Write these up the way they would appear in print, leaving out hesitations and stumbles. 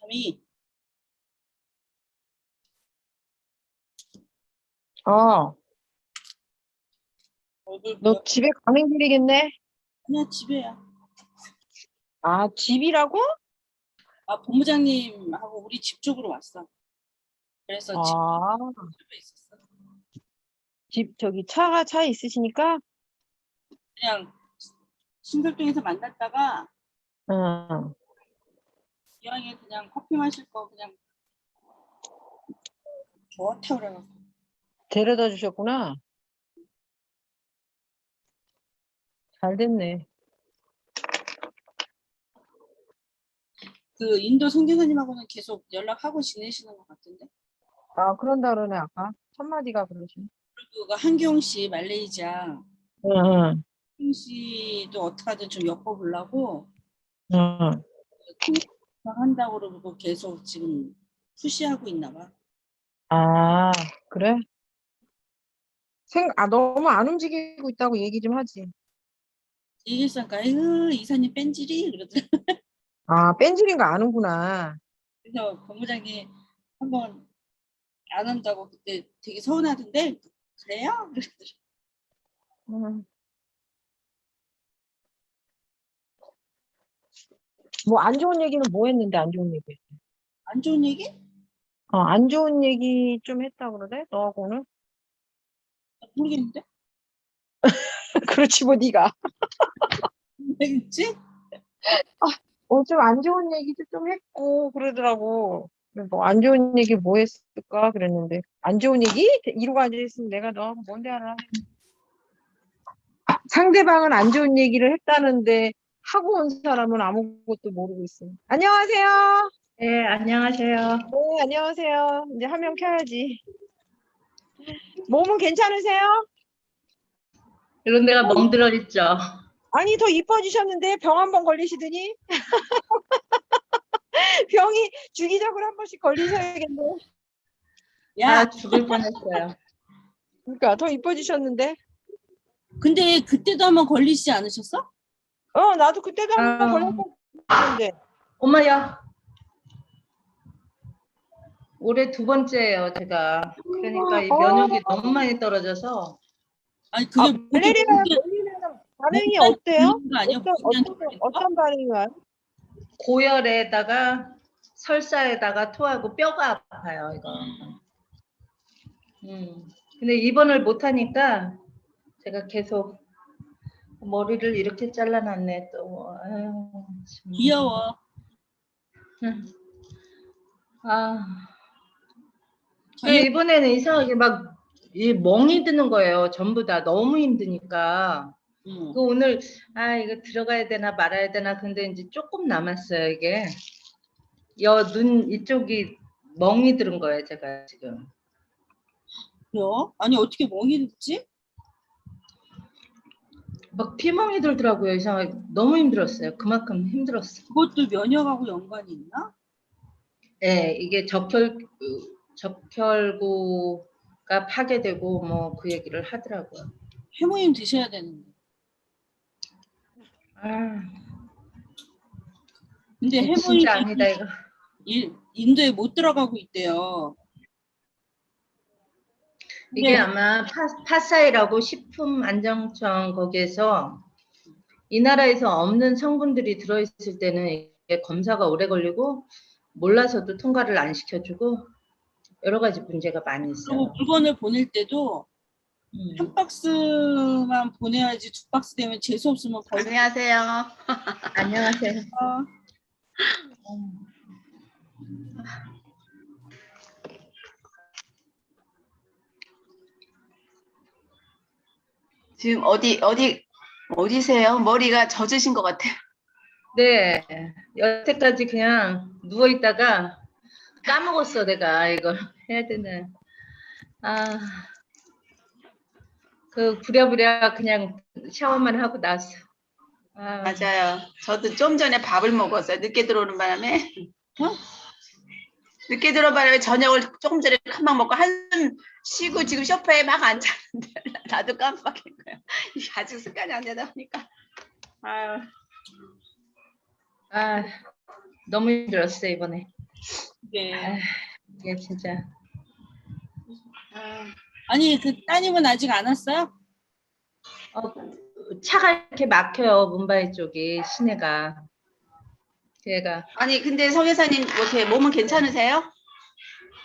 잠이 어, 얼굴 너 집에 가는 길이겠네? 그냥 집에야. 아, 집이라고? 아, 본부장님하고 우리 집 쪽으로 왔어. 그래서 집 아, 쪽에 있었어. 저기 차 있으시니까? 그냥 신설동에서 만났다가 응. 이왕에 그냥 커피 마실 거 그냥 좋다 그래가지고. 데려다 주셨구나. 잘 됐네. 그 인도 선교사님하고는 계속 연락하고 지내시는 것 같은데. 아, 그런다 그러네, 아까. 첫마디가 그러시네. 그리고 그 한경 씨 말레이시아 응, 응, 한경 씨도 어떻게든 좀 엮어보려고 응. 한다고 그러고 계속 지금 푸시하고 있나 봐. 아, 그래? 너무 안 움직이고 있다고 얘기 좀 하지. 얘기했으니까 아이고 이사님 뺀질이 그러더라. 아, 뺀질인 거 아는구나. 그래서 본부장님 한번 안 한다고 그때 되게 서운하던데 그래요? 그러더라. 응. 뭐, 안 좋은 얘기는 뭐 했는데, 안 좋은 얘기. 안 좋은 얘기? 안 좋은 얘기 좀 했다 그러네, 너하고는? 모르겠는데? 그렇지, 뭐, 네가. 모르겠지? 좀 안 좋은 얘기도 좀 했고 그러더라고. 뭐 안 좋은 얘기 뭐 했을까 그랬는데 안 좋은 얘기? 이러고 앉아있으면 내가 너하고 뭔데 알아. 상대방은 안 좋은 얘기를 했다는데 하고 온 사람은 아무것도 모르고 있어. 안녕하세요. 네, 안녕하세요. 네, 안녕하세요. 이제 화면 켜야지. 몸은 괜찮으세요? 이런 데가 멍들어 있죠. 아니, 더 이뻐지셨는데 병 한 번 걸리시더니 병이 주기적으로 한 번씩 걸리셔야겠네. 야, 죽을 뻔했어요. 그러니까 더 이뻐지셨는데. 근데 그때도 한번 걸리시지 않으셨어? 나도 그때도 한 번 아, 걸렸었는데. 엄마야. 올해 두 번째예요, 제가. 그러니까 이 면역이 어, 너무 많이 떨어져서 아니 그게 모두 말레리아 걸리면 반응이 몽단 어때요? 걸리는 거 아니야? 어떤 반응이 와요? 고열에다가 설사에다가 토하고 뼈가 아파요, 이거. 근데 입원을 못 하니까 제가 계속 머리를 이렇게 잘라놨네, 또. 아유, 정말. 귀여워. 아. 저녁 이번에는 이상하게 막 이 멍이 드는 거예요. 전부 다 너무 힘드니까. 그 오늘 이거 들어가야 되나 말아야 되나 근데 이제 조금 남았어요 이게. 눈 이쪽이 멍이 들은 거예요 제가 지금. 그래요? 아니 어떻게 멍이 들지? 막 피멍이 들더라고요. 이상하게 너무 힘들었어요. 그만큼 힘들었어요. 그것도 면역하고 연관이 있나? 네, 이게 적혈구가 파괴되고 뭐 그 얘기를 하더라고요. 해모임 드셔야 되는데. 아, 근데 진짜 아니다 해모임이 이거. 인도에 못 들어가고 있대요. 이게 근데 아마 파사이라고 식품안정청 거기에서 이 나라에서 없는 성분들이 들어있을 때는 이게 검사가 오래 걸리고 몰라서도 통과를 안 시켜주고 여러 가지 문제가 많이 그리고 있어요. 물건을 보낼 때도 한 박스만 보내야지 두 박스 되면 재수 없으면 벌써. 안녕하세요. 안녕하세요. 지금 어디세요? 머리가 젖으신 것 같아요. 네, 여태까지 그냥 누워 있다가 까먹었어 내가 이걸 해야 되나. 부랴부랴 그냥 샤워만 하고 나왔어. 맞아요. 저도 좀 전에 밥을 먹었어요. 늦게 들어오는 바람에. 늦게 들어오는 바람에 저녁을 조금 전에 금방 먹고 한숨 쉬고 지금 소파에 막 앉았는데 나도 깜빡인 거예요. 이게 아직 습관이 안 되다 보니까. 너무 힘들었어 이번에. 이게. 이게 진짜. 아니 그 따님은 아직 안 왔어요? 차가 이렇게 막혀요. 문바이 쪽이 시내가. 제가 아니 근데 성 여사님 어떻게 몸은 괜찮으세요?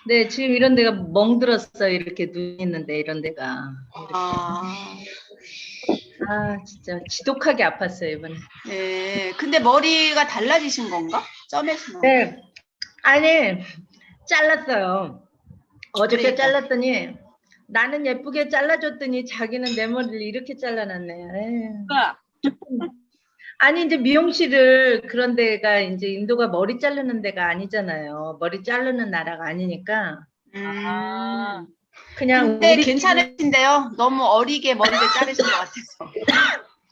네 지금 이런 데가 멍들었어요. 이렇게 눈 있는데 이런 데가. 아, 진짜 지독하게 아팠어요 이번에. 네. 근데 머리가 달라지신 건가? 점에서. 네. 아니 잘랐어요. 어저께 그러니까. 잘랐더니 나는 예쁘게 잘라줬더니 자기는 내 머리를 이렇게 잘라놨네. 에휴. 그러니까 아니 이제 미용실을 그런 데가 이제 인도가 머리 자르는 데가 아니잖아요. 머리 자르는 나라가 아니니까 아, 그냥 근데 괜찮으신데요? 너무 어리게 머리를 자르신 것 같아서.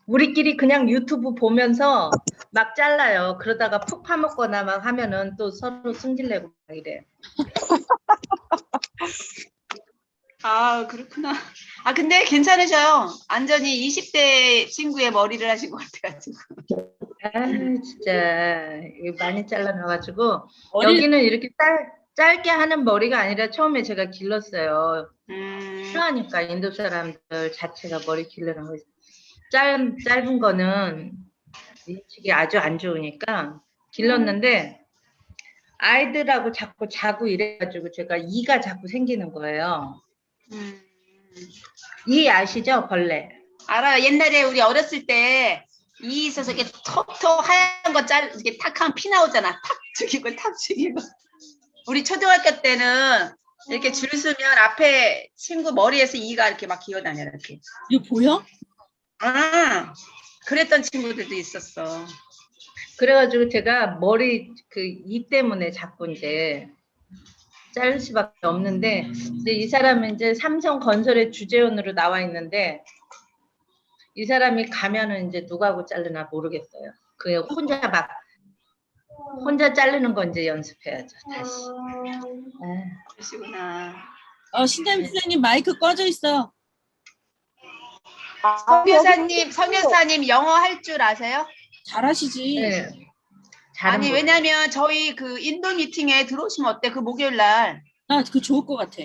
우리끼리 그냥 유튜브 보면서 막 잘라요. 그러다가 푹 파먹거나 막 하면은 또 서로 승질내고 막 이래. 아, 그렇구나. 아, 근데 괜찮으셔요. 완전히 20대 친구의 머리를 하신 것 같아가지고. 진짜 이거 많이 잘라놔가지고 어릴 여기는 이렇게 짧게 하는 머리가 아니라 처음에 제가 길렀어요. 싫어하니까 인도 사람들 자체가 머리 길르는 거 짧은 거는 인식이 아주 안 좋으니까 길렀는데 아이들하고 자꾸 자고 이래가지고 제가 이가 자꾸 생기는 거예요. 이 아시죠? 벌레. 알아요. 옛날에 우리 어렸을 때 이 있어서 이렇게 톡톡 하얀 거 이렇게 탁 하면 피 나오잖아. 탁 죽이고 탁 죽이고. 우리 초등학교 때는 이렇게 줄 서면 앞에 친구 머리에서 이가 이렇게 막 기어다녀 이렇게. 이거 보여? 아, 그랬던 친구들도 있었어. 그래가지고 제가 머리 그 이 때문에 자꾸 이제 자를 수밖에 없는데 이제 이 사람은 이제 삼성건설의 주재원으로 나와 있는데 이 사람이 가면은 이제 누구하고 자르나 모르겠어요. 그 혼자 자르는 건 이제 연습해야죠. 다시. 그러시구나. 신담 마이크 꺼져 있어. 성여사님 영어 할 줄 아세요? 잘하시지. 네. 아니 왜냐면 저희 그 인도 미팅에 들어오시면 어때? 그 목요일 날. 나 그거 좋을 것 같아.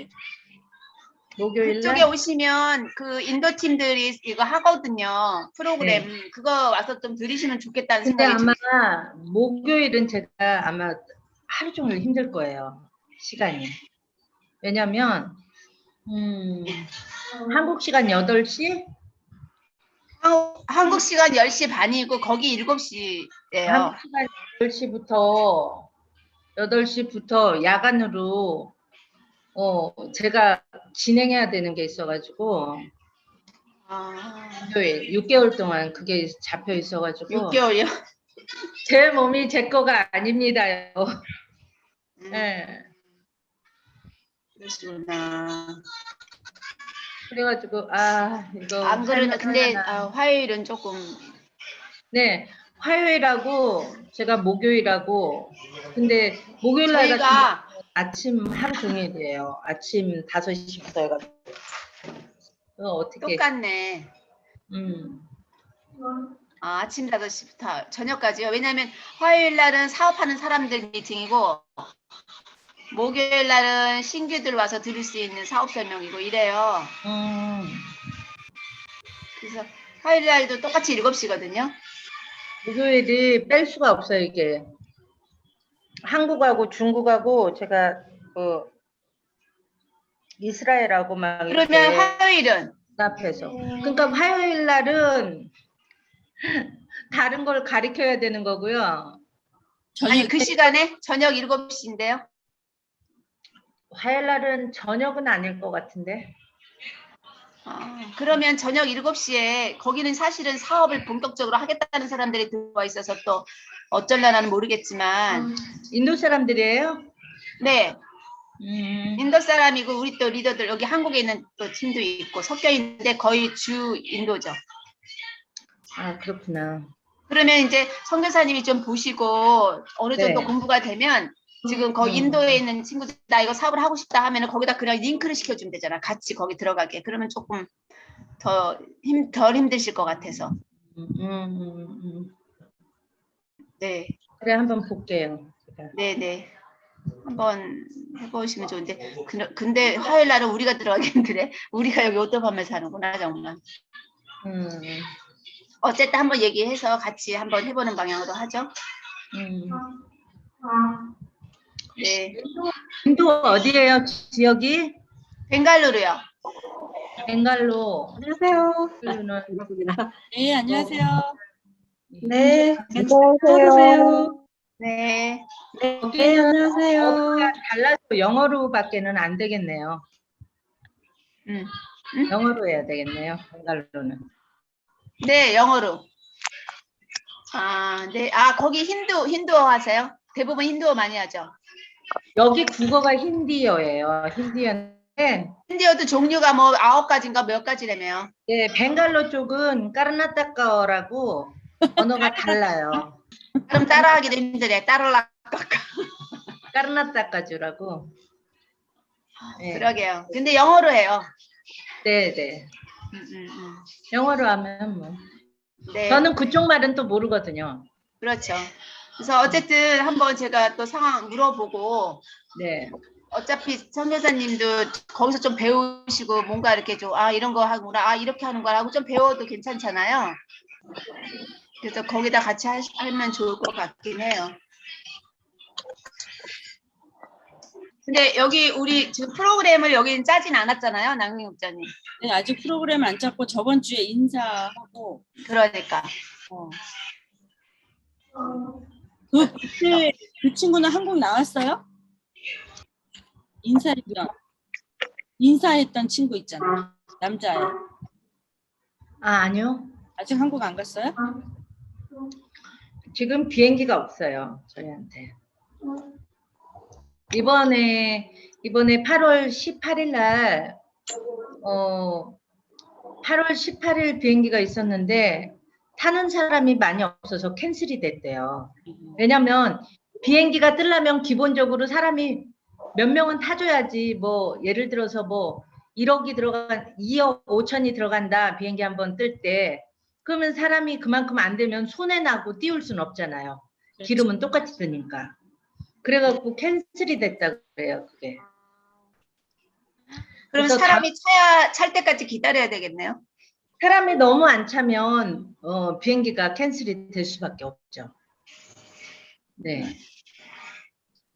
목요일 그쪽에 날 오시면 그 인도 팀들이 이거 하거든요. 프로그램. 네. 그거 와서 좀 들으시면 좋겠다는 근데 생각이 아마 들어요. 목요일은 제가 아마 하루 종일 힘들 거예요. 시간이. 왜냐면 한국 시간 8시? 한국 시간 10시 반이고 거기 7시예요. 한국 시간 8시부터 야간으로 제가 진행해야 되는 게 있어가지고 목요일 6개월 동안 그게 잡혀 있어가지고 6개월이요? 제 몸이 제 거가 아닙니다요. 네. 그러시구나. 그래가지고 이거 안 그러나 근데 화요일은 조금 네 화요일하고 제가 목요일하고 근데 목요일 날 같은 저희가 아침 하루 종일이에요. 아침 5시부터 해가지고 어떻게 똑같네. 아침 5시부터 저녁까지요. 왜냐하면 화요일 날은 사업하는 사람들 미팅이고 목요일 날은 신규들 와서 들을 수 있는 사업 설명이고 이래요. 그래서 화요일 날도 똑같이 7시거든요. 목요일이 뺄 수가 없어요. 이게 한국하고 중국하고 제가 그 이스라엘하고 막 그러면 이렇게 화요일은 앞에서 그러니까 화요일 날은 다른 걸 가리켜야 되는 거고요. 아니 그 시간에 저녁 7시인데요. 화요일 날은 저녁은 아닐 것 같은데. 그러면 저녁 7시에 거기는 사실은 사업을 본격적으로 하겠다는 사람들이 들어와 있어서 또 어쩔려나는 모르겠지만 인도 사람들이에요? 네. 인도 사람이고 우리 또 리더들 여기 한국에 있는 또 팀도 있고 섞여 있는데 거의 주 인도죠. 그렇구나. 그러면 이제 선교사님이 좀 보시고 어느 정도 네. 공부가 되면 지금 거기 인도에 있는 친구들 나 이거 사업을 하고 싶다 하면은 거기다 그냥 링크를 시켜주면 되잖아. 같이 거기 들어가게. 그러면 조금 덜 힘드실 것 같아서. 네. 그래 한번 볼게요. 제가. 네네. 한번 해보시면 좋은데 근데 화요일 날은 우리가 들어가긴 그래. 우리가 여기 오토밤에 사는구나 정말. 어쨌든 한번 얘기해서 같이 한번 해보는 방향으로 하죠. 네. 인도 어디예요? 지역이? 벵갈루루요. 벵갈로. 안녕하세요. 벵갈루는 반갑습니다. 네, 안녕하세요. 네, 안녕하세요. 네. 네, 거기는 안녕하세요. 어디가 달라서 영어로밖에는 안 되겠네요. 음. 영어로 해야 되겠네요. 벵갈로는. 네, 영어로. 아, 네. 아, 거기 힌두어 하세요? 대부분 힌두어 많이 하죠. 여기 국어가 힌디어예요. 힌디어인데 힌디어도 종류가 뭐 9가지인가 몇 가지라며요. 예, 벵갈로 쪽은 까르나타카어라고 언어가 달라요. 그럼 따라하기도 힘들어요. 따라락. 까르나타카주라고. 예. 그러게요. 근데 영어로 해요. 네, 네. 음, 음, 음. 영어로 하면 뭐. 네. 저는 그쪽 말은 또 모르거든요. 그렇죠. 그래서 어쨌든 한번 제가 또 상황 물어보고 네. 어차피 선교사님도 거기서 좀 배우시고 뭔가 이렇게 좀 아 이런 거 하구나 아 이렇게 하는 거라고 좀 배워도 괜찮잖아요. 그래서 거기다 같이 하면 좋을 것 같긴 해요. 근데 여기 우리 지금 프로그램을 여기는 짜진 않았잖아요, 남궁 목자님. 네, 아직 프로그램 안 잡고 저번 주에 인사하고 그러니까. 그 친구는 한국 나왔어요? 인사했던 친구 있잖아요. 남자예요. 아, 아니요. 아직 한국 안 갔어요? 지금 비행기가 없어요. 저희한테. 이번에 8월 18일 날 8월 18일 비행기가 있었는데 타는 사람이 많이 없어서 캔슬이 됐대요. 왜냐면 비행기가 뜨려면 기본적으로 사람이 몇 명은 타줘야지. 뭐 예를 들어서 뭐 2억 5천이 들어간다 비행기 한번 뜰 때 그러면 사람이 그만큼 안 되면 손해 나고 띄울 순 없잖아요. 기름은 똑같이 드니까. 그래갖고 캔슬이 됐다 그래요. 그게. 그러면 그래서 사람이 찰 때까지 기다려야 되겠네요. 사람이 너무 안 차면 비행기가 캔슬이 될 수밖에 없죠. 네.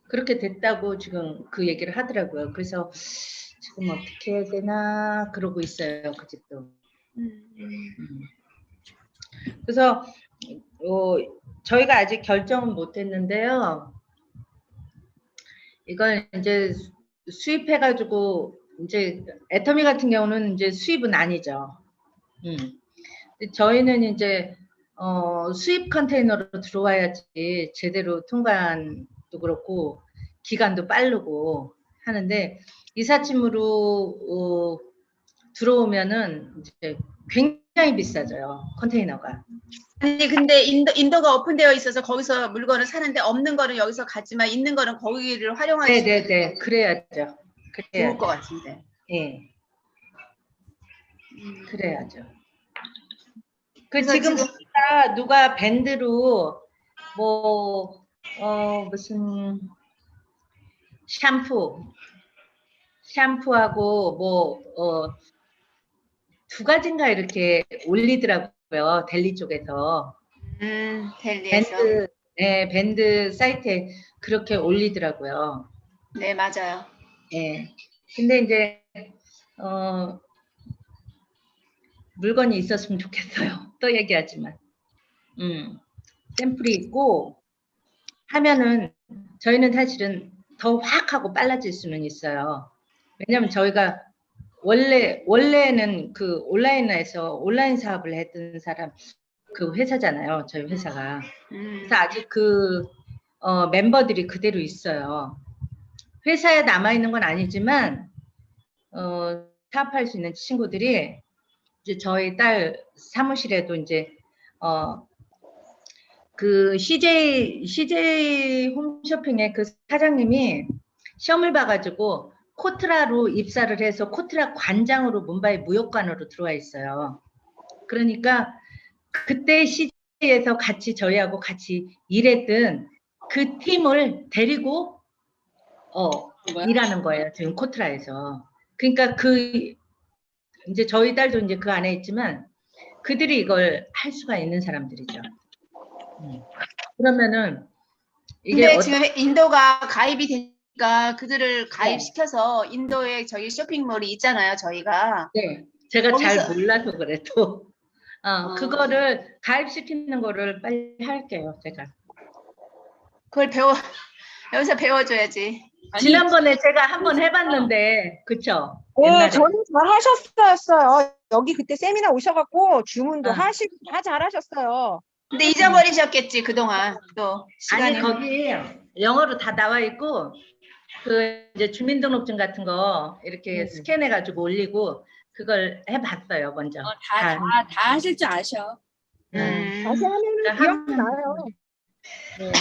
그렇게 됐다고 지금 그 얘기를 하더라고요. 그래서 지금 어떻게 해야 되나 그러고 있어요. 그 집도. 그래서 저희가 아직 결정은 못 했는데요. 이걸 이제 수입해가지고 이제 애터미 같은 경우는 이제 수입은 아니죠. 저희는 이제 수입 컨테이너로 들어와야지 제대로 통관도 그렇고 기간도 빠르고 하는데 이삿짐으로 들어오면은 이제 굉장히 비싸져요. 컨테이너가. 아니 근데 인도가 오픈되어 있어서 거기서 물건을 사는데 없는 거는 여기서 가지만 있는 거는 거기를 활용하시면 네네네. 그래야죠. 좋을 것 같은데. 예. 그래야죠. 그래서 지금 누가 밴드로 뭐 무슨 샴푸하고 뭐 2가지인가 이렇게 올리더라고요. 델리 쪽에서. 델리에서. 밴드 사이트에 그렇게 올리더라고요. 네, 맞아요. 예. 근데 이제 물건이 있었으면 좋겠어요. 또 얘기하지만. 샘플이 있고 하면은 저희는 사실은 더 확 하고 빨라질 수는 있어요. 왜냐면 저희가 원래는 그 온라인에서 온라인 사업을 했던 사람 그 회사잖아요. 저희 회사가. 그래서 아직 그 멤버들이 그대로 있어요. 회사에 남아 있는 건 아니지만 사업할 수 있는 친구들이 이제 저희 딸 사무실에도 이제 그 CJ 홈쇼핑의 그 사장님이 시험을 봐가지고 코트라로 입사를 해서 코트라 관장으로 뭄바이 무역관으로 들어와 있어요. 그러니까 그때 CJ에서 같이 저희하고 같이 일했던 그 팀을 데리고 뭐야? 일하는 거예요. 지금 코트라에서. 그러니까 이제 저희 딸도 이제 그 안에 있지만 그들이 이걸 할 수가 있는 사람들이죠. 그러면은 이게 근데 지금 인도가 가입이 되니까 그들을 가입시켜서 인도에 저희 쇼핑몰이 있잖아요. 저희가. 네, 제가 잘 거기서- 몰라서 그래 또. 그거를 가입시키는 거를 빨리 할게요, 제가. 그걸 여기서 배워줘야지. 아니, 지난번에 제가 한번 해봤는데, 그쵸? 네, 옛날에. 저는 잘 하셨어요. 여기 그때 세미나 오셔갖고 주문도 어. 하시고 다 잘하셨어요. 근데 잊어버리셨겠지 그동안 또 아니, 시간이. 거기 영어로 다 나와 있고, 이제 주민등록증 같은 거 이렇게 스캔해가지고 올리고, 그걸 해봤어요, 먼저. 다 하실 줄 아셔. 다시 하면은 기억나요. 네.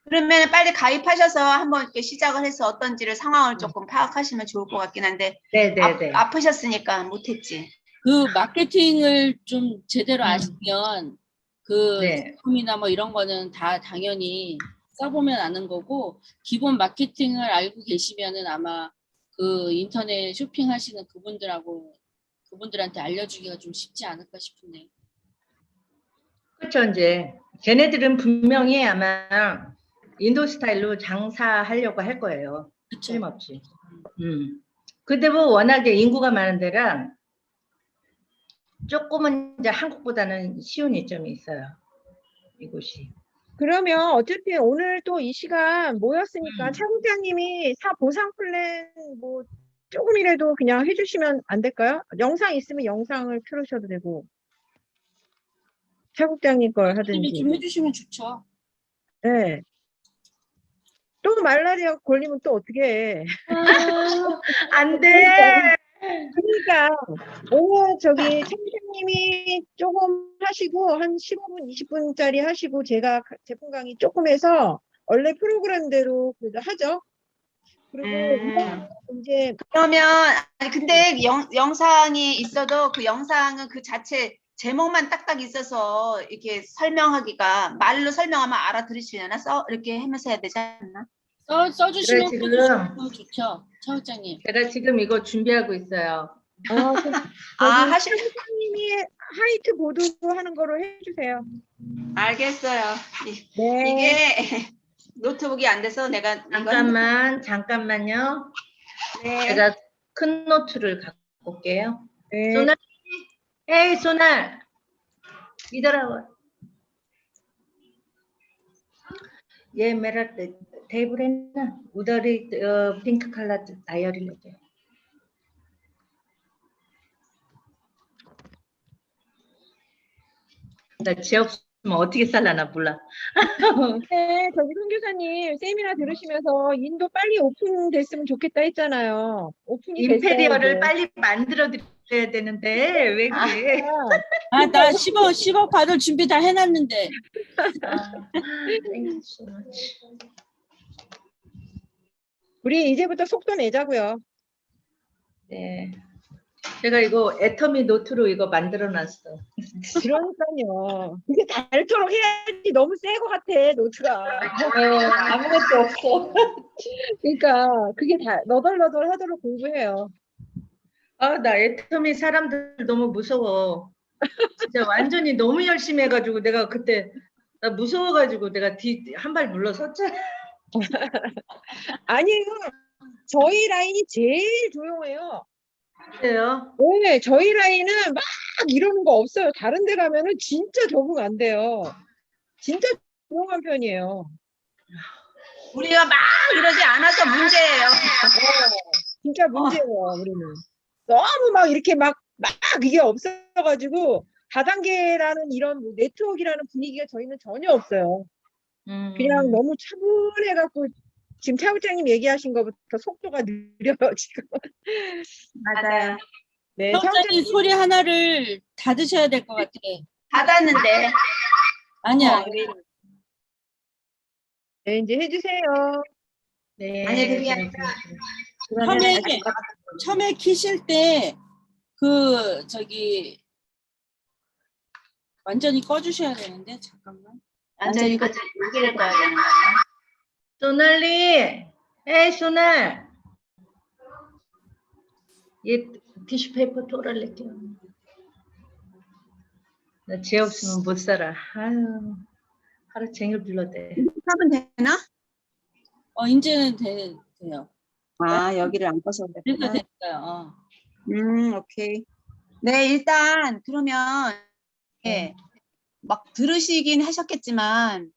그러면 빨리 가입하셔서 한번 이렇게 시작을 해서 어떤지를 상황을 조금 파악하시면 좋을 것 같긴 한데 네네네. 아프셨으니까 못했지. 그 마케팅을 좀 제대로 아시면 그 네. 제품이나 뭐 이런 거는 다 당연히 써보면 아는 거고, 기본 마케팅을 알고 계시면은 아마 그 인터넷 쇼핑하시는 그분들한테 알려주기가 좀 쉽지 않을까 싶은데. 그렇죠. 이제 걔네들은 분명히 아마 인도 스타일로 장사하려고 할 거예요. 그쵸? 틀림없이. 근데 뭐 워낙에 인구가 많은 데라 조금은 이제 한국보다는 쉬운 이점이 있어요. 이곳이. 그러면 어차피 오늘 또 이 시간 모였으니까 차국장님이 보상 플랜 뭐 조금이라도 그냥 해주시면 안 될까요? 영상 있으면 영상을 틀으셔도 되고 차국장님 걸 선생님이 하든지. 좀 해주시면 좋죠. 네. 또 말라리아 걸리면 또 어떻게 해? 안 돼! 그러니까 오늘 저기 차국장님이 조금 하시고 한 15분, 20분짜리 하시고 제가 제품 강의 조금 해서 원래 프로그램대로 그래도 하죠. 그리고 이제 그러면 아니 근데 영상이 있어도 그 영상은 그 자체 제목만 딱딱 있어서 이렇게 설명하기가 말로 설명하면 알아들으시려나 이렇게 하면서 해야 되지 않나? 써주시면 그래, 지금. 써주시면 좋죠, 차국장님. 제가 지금 이거 준비하고 있어요. 차국장님이 화이트 보드 하는 거로 해주세요. 알겠어요. 네. 이게 노트북이 안 돼서 내가 잠깐만요. 네. 제가 큰 노트를 갖고 올게요. 네. 소날, 에이 소날, इधर आओ. ये मेरा टेबल है ना, उधर ही पिंक कलर डायरी लेके. 나 쟤 없으면 어떻게 살라나 몰라. 네, 저기 선교사님 세미나 들으시면서 인도 빨리 오픈됐으면 좋겠다 했잖아요. 오픈이 됐어요. 임페리얼을 이제. 빨리 만들어 드려야 되는데 왜 그래? 나 10억 받을 준비 다 해놨는데. Thank you so much. 우리 이제부터 속도 내자고요. 네. 제가 이거 애터미 노트로 이거 만들어놨어. 그러니까요. 그게 닳도록 해야지. 너무 세 것 같아 노트가. 아무것도 없어. 그러니까 그게 다 너덜너덜 하도록 공부해요. 나 애터미 사람들 너무 무서워. 진짜 완전히 너무 열심히 해가지고 내가 그때 나 무서워가지고 내가 한 발 물러섰잖아. 아니에요. 저희 라인이 제일 조용해요. 그래요? 네, 저희 라인은 막 이러는 거 없어요. 다른 데 가면은 진짜 적응 안 돼요. 진짜 조용한 편이에요. 우리가 막 이러지 않아서 문제예요. 진짜 문제예요, 우리는. 너무 막 이렇게 막 이게 없어가지고 다단계라는 이런 뭐 네트워크라는 분위기가 저희는 전혀 없어요. 그냥 너무 차분해갖고 지금 차국장님 얘기하신 것부터 속도가 느려요, 지금. 맞아요. 네, 차국장님 소리 하나를 닫으셔야 될 것 같아. 받았는데. 아니야. 네, 이제 해주세요. 네. 아니, 그게 아니라 처음에 키실 때 완전히 꺼주셔야 되는데 잠깐만. 완전히 여기를 꺼야 되는 거야. 소날리 에이, 소날. 얘 티슈페이퍼 털어낼게요. 나 쟤 없으면 못 살아. 아유, 하루 종일 불러대. 하면 되나? 이제는 돼요. 아, 여기를 안 꺼서 그러니까 그랬구나. 됐어요. 오케이. 네, 일단 그러면 예, 막 들으시긴 하셨겠지만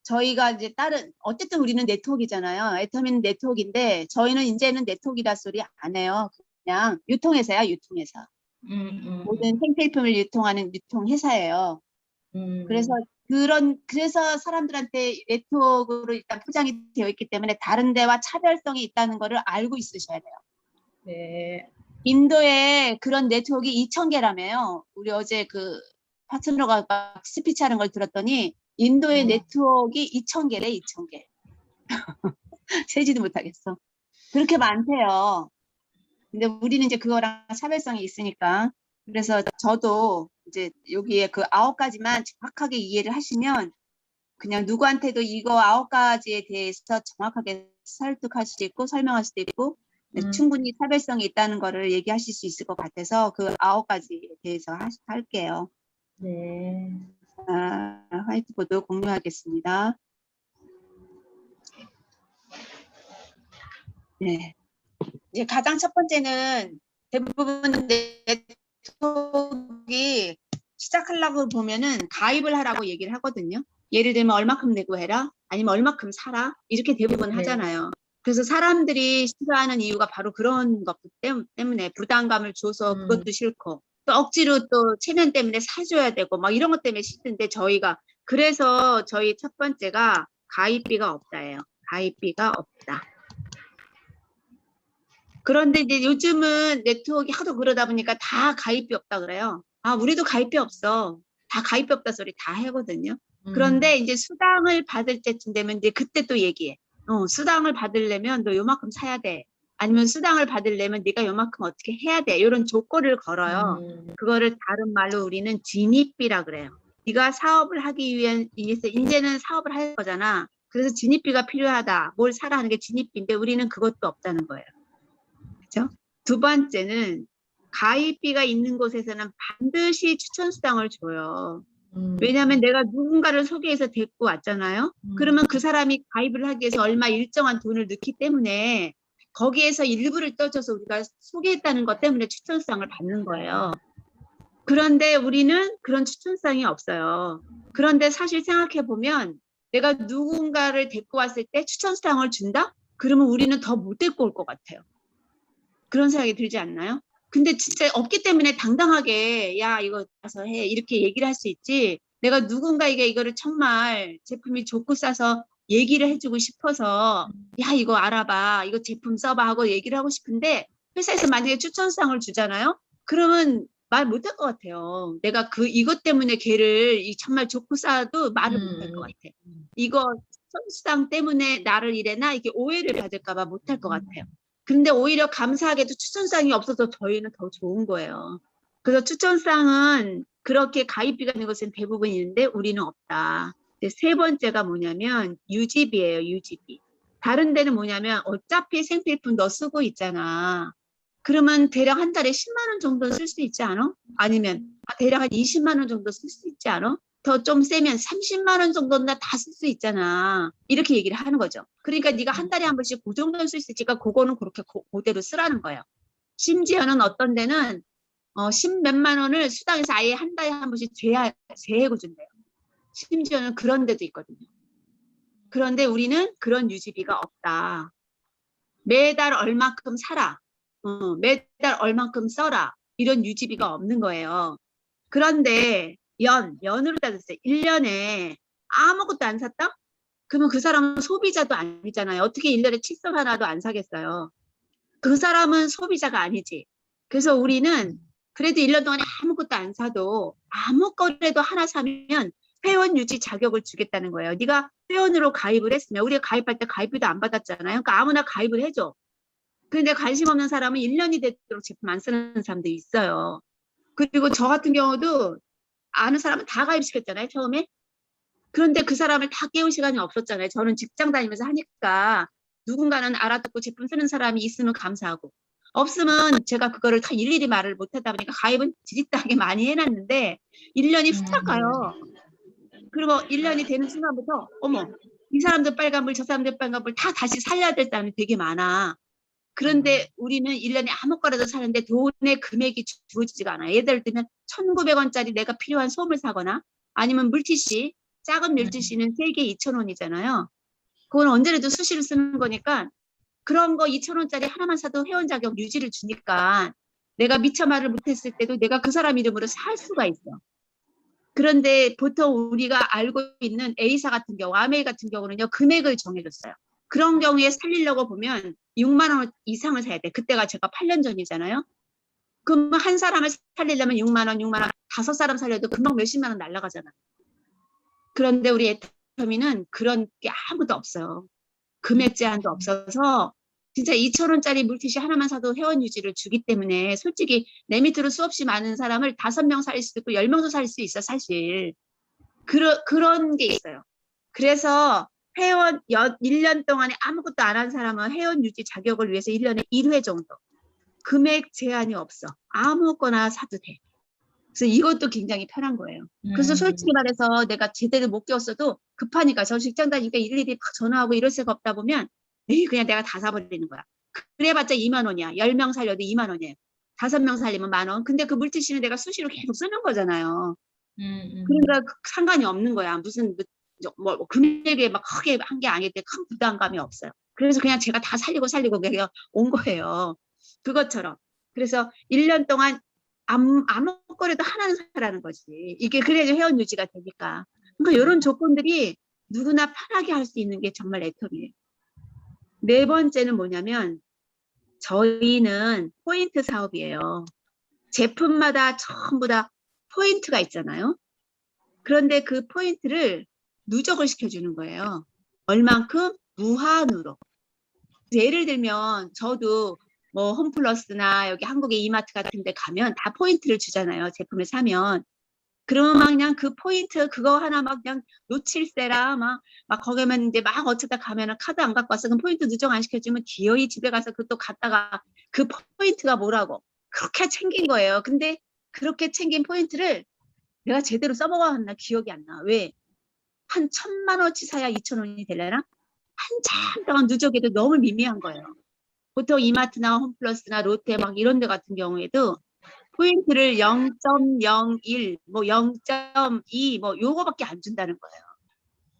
저희가 이제 다른 어쨌든 우리는 네트워크잖아요. 애터미는 네트워크인데 저희는 이제는 네트워크이다 소리 안 해요. 그냥 유통회사야, 유통회사. 모든 생필품을 유통하는 유통회사예요. 그래서 그래서 사람들한테 네트워크로 일단 포장이 되어 있기 때문에 다른 데와 차별성이 있다는 거를 알고 있으셔야 돼요. 네. 인도에 그런 네트워크 2,000개라며요. 우리 어제 그 파트너가 막 스피치 하는 걸 들었더니 인도의 네트워크 2,000개래, 2,000개. 세지도 못하겠어. 그렇게 많대요. 근데 우리는 이제 그거랑 차별성이 있으니까. 그래서 저도 이제 여기에 그 9가지만 정확하게 이해를 하시면 그냥 누구한테도 이거 9가지에 대해서 정확하게 설득할 수도 있고 설명할 수도 있고 충분히 차별성이 있다는 거를 얘기하실 수 있을 것 같아서 그 9가지에 대해서 할게요. 네. 화이트보드 공유하겠습니다. 네. 이제 가장 첫 번째는 대부분 네트워크가 시작하려고 보면은 가입을 하라고 얘기를 하거든요. 예를 들면 얼마큼 내고 해라, 아니면 얼마큼 사라, 이렇게 대부분 네. 하잖아요. 그래서 사람들이 싫어하는 이유가 바로 그런 것 때문에 부담감을 줘서 그것도 싫고 또 억지로 또 체면 때문에 사줘야 되고 막 이런 것 때문에 싫은데 저희가 그래서 저희 첫 번째가 가입비가 없다예요. 가입비가 없다. 그런데 이제 요즘은 네트워크 하도 그러다 보니까 다 가입비 없다 그래요. 아, 우리도 가입비 없어. 다 가입비 없다 소리 다 하거든요. 그런데 이제 수당을 받을 때쯤 되면 이제 그때 또 얘기해. 수당을 받으려면 너 요만큼 사야 돼. 아니면 수당을 받으려면 네가 요만큼 어떻게 해야 돼. 이런 조건을 걸어요. 그거를 다른 말로 우리는 진입비라 그래요. 네가 사업을 하기 위해서 이제는 사업을 할 거잖아. 그래서 진입비가 필요하다. 뭘 사라 하는 게 진입비인데 우리는 그것도 없다는 거예요. 그렇죠? 두 번째는 가입비가 있는 곳에서는 반드시 추천수당을 줘요. 왜냐하면 내가 누군가를 소개해서 데리고 왔잖아요. 그러면 그 사람이 가입을 하기 위해서 얼마 일정한 돈을 넣기 때문에 거기에서 일부를 떠줘서 우리가 소개했다는 것 때문에 추천수당을 받는 거예요. 그런데 우리는 그런 추천수당이 없어요. 그런데 사실 생각해보면 내가 누군가를 데리고 왔을 때 추천수당을 준다? 그러면 우리는 더 못 데리고 올 것 같아요. 그런 생각이 들지 않나요? 근데 진짜 없기 때문에 당당하게 야 이거 가서 해 이렇게 얘기를 할 수 있지 내가 누군가에게 이거를 정말 제품이 좋고 싸서 얘기를 해주고 싶어서 야 이거 알아봐 이거 제품 써봐 하고 얘기를 하고 싶은데 회사에서 만약에 추천수당을 주잖아요. 그러면 말 못할 것 같아요. 내가 이것 때문에 걔를 정말 좋고 싸도 말을 못할 것 같아. 이거 추천수당 때문에 나를 이래나 이게 오해를 받을까 봐 못할 것 같아요. 근데 오히려 감사하게도 추천상이 없어서 저희는 더 좋은 거예요. 그래서 추천상은 그렇게 가입비가 있는 것은 대부분 있는데 우리는 없다. 세 번째가 뭐냐면 유지비예요. 유지비. 다른 데는 뭐냐면 어차피 생필품 너 쓰고 있잖아. 그러면 대략 한 달에 10만 원 정도 쓸 수 있지 않아? 아니면 대략 한 20만 원 정도 쓸 수 있지 않아? 더 좀 세면 30만 원 정도는 다 쓸 수 있잖아. 이렇게 얘기를 하는 거죠. 그러니까 네가 한 달에 한 번씩 그 정도는 쓸 수 있으니까 그거는 그렇게 그대로 쓰라는 거예요. 심지어는 어떤 데는 10몇만 원을 수당에서 아예 한 달에 한 번씩 제해고 준대요. 심지어는 그런 데도 있거든요. 그런데 우리는 그런 유지비가 없다. 매달 얼마큼 사라. 매달 얼마큼 써라. 이런 유지비가 없는 거예요. 그런데 연으로 따졌어요. 1년에 아무것도 안 샀다? 그러면 그 사람은 소비자도 아니잖아요. 어떻게 1년에 칫솔 하나도 안 사겠어요. 그 사람은 소비자가 아니지. 그래서 우리는 그래도 1년 동안에 아무것도 안 사도 아무 거라도 하나 사면 회원 유지 자격을 주겠다는 거예요. 네가 회원으로 가입을 했으면 우리가 가입할 때 가입비도 안 받았잖아요. 그러니까 아무나 가입을 해줘. 그런데 관심 없는 사람은 1년이 되도록 제품 안 쓰는 사람도 있어요. 그리고 저 같은 경우도 아는 사람은 다 가입시켰잖아요, 처음에. 그런데 그 사람을 다 깨울 시간이 없었잖아요. 저는 직장 다니면서 하니까 누군가는 알아듣고 제품 쓰는 사람이 있으면 감사하고 없으면 제가 그거를 다 일일이 말을 못하다 보니까 가입은 지릿하게 많이 해놨는데 1년이 후딱 가요. 그리고 1년이 되는 순간부터 어머 이 사람들 빨간불 저 사람들 빨간불 다 다시 살려야 될 사람이 되게 많아. 그런데 우리는 1년에 아무 거라도 사는데 돈의 금액이 주어지지가 않아요. 예를 들면 1,900원짜리 내가 필요한 솜을 사거나 아니면 물티슈, 작은 물티슈는 3개에 2,000원이잖아요. 그건 언제라도 수시로 쓰는 거니까 그런 거 2,000원짜리 하나만 사도 회원 자격 유지를 주니까 내가 미처 말을 못했을 때도 내가 그 사람 이름으로 살 수가 있어. 그런데 보통 우리가 알고 있는 A사 같은 경우, 아메이 같은 경우는요, 금액을 정해줬어요. 그런 경우에 살리려고 보면 6만 원 이상을 사야 돼. 그때가 제가 8년 전이잖아요. 그럼 한 사람을 살리려면 6만 원, 6만 원, 5사람 살려도 금방 몇십만 원 날라가잖아. 그런데 우리 애터미는 그런 게 아무도 없어요. 금액 제한도 없어서 진짜 2,000원짜리 물티슈 하나만 사도 회원 유지를 주기 때문에 솔직히 내 밑으로 수없이 많은 사람을 5명 살릴 수도 있고 10명도 살릴 수 있어 사실. 그런 게 있어요. 그래서 회원 1년 동안에 아무것도 안 한 사람은 회원 유지 자격을 위해서 1년에 1회 정도. 금액 제한이 없어. 아무거나 사도 돼. 그래서 이것도 굉장히 편한 거예요. 그래서 솔직히 말해서 내가 제대로 못 끼웠어도 급하니까 저 직장 다니니까 일일이 막 전화하고 이럴 수가 없다 보면 에이 그냥 내가 다 사버리는 거야. 그래봤자 2만 원이야. 10명 살려도 2만 원이에요. 5명 살리면 10,000원. 근데 그 물티슈는 내가 수시로 계속 쓰는 거잖아요. 그러니까 상관이 없는 거야. 무슨 뭐 금액에 막 크게 한 게 아닌데 큰 부담감이 없어요. 그래서 그냥 제가 다 살리고 그냥 온 거예요. 그것처럼. 그래서 1년 동안 아무거라도 하나는 사라는 거지. 이게 그래야지 회원 유지가 되니까. 그러니까 이런 조건들이 누구나 편하게 할 수 있는 게 정말 애터미예요. 네 번째는 뭐냐면 저희는 포인트 사업이에요. 제품마다 전부 다 포인트가 있잖아요. 그런데 그 포인트를 누적을 시켜주는 거예요. 얼만큼? 무한으로. 예를 들면 저도 뭐 홈플러스나 여기 한국의 이마트 같은 데 가면 다 포인트를 주잖아요. 제품을 사면. 그러면 막 그냥 그 포인트 그거 하나 막 그냥 놓칠세라 막 거기면 이제 막 어쩌다 가면은 카드 안 갖고 왔어. 그럼 포인트 누적 안 시켜주면 기어이 집에 가서 그것도 갖다가 그 포인트가 뭐라고 그렇게 챙긴 거예요. 근데 그렇게 챙긴 포인트를 내가 제대로 써먹었나 기억이 안 나. 왜? 한 1,000만 원치 사야 2,000원이 되려나? 한참 동안 누적해도 너무 미미한 거예요. 보통 이마트나 홈플러스나 롯데 막 이런 데 같은 경우에도 포인트를 0.01, 뭐 0.2, 뭐 요거밖에 안 준다는 거예요.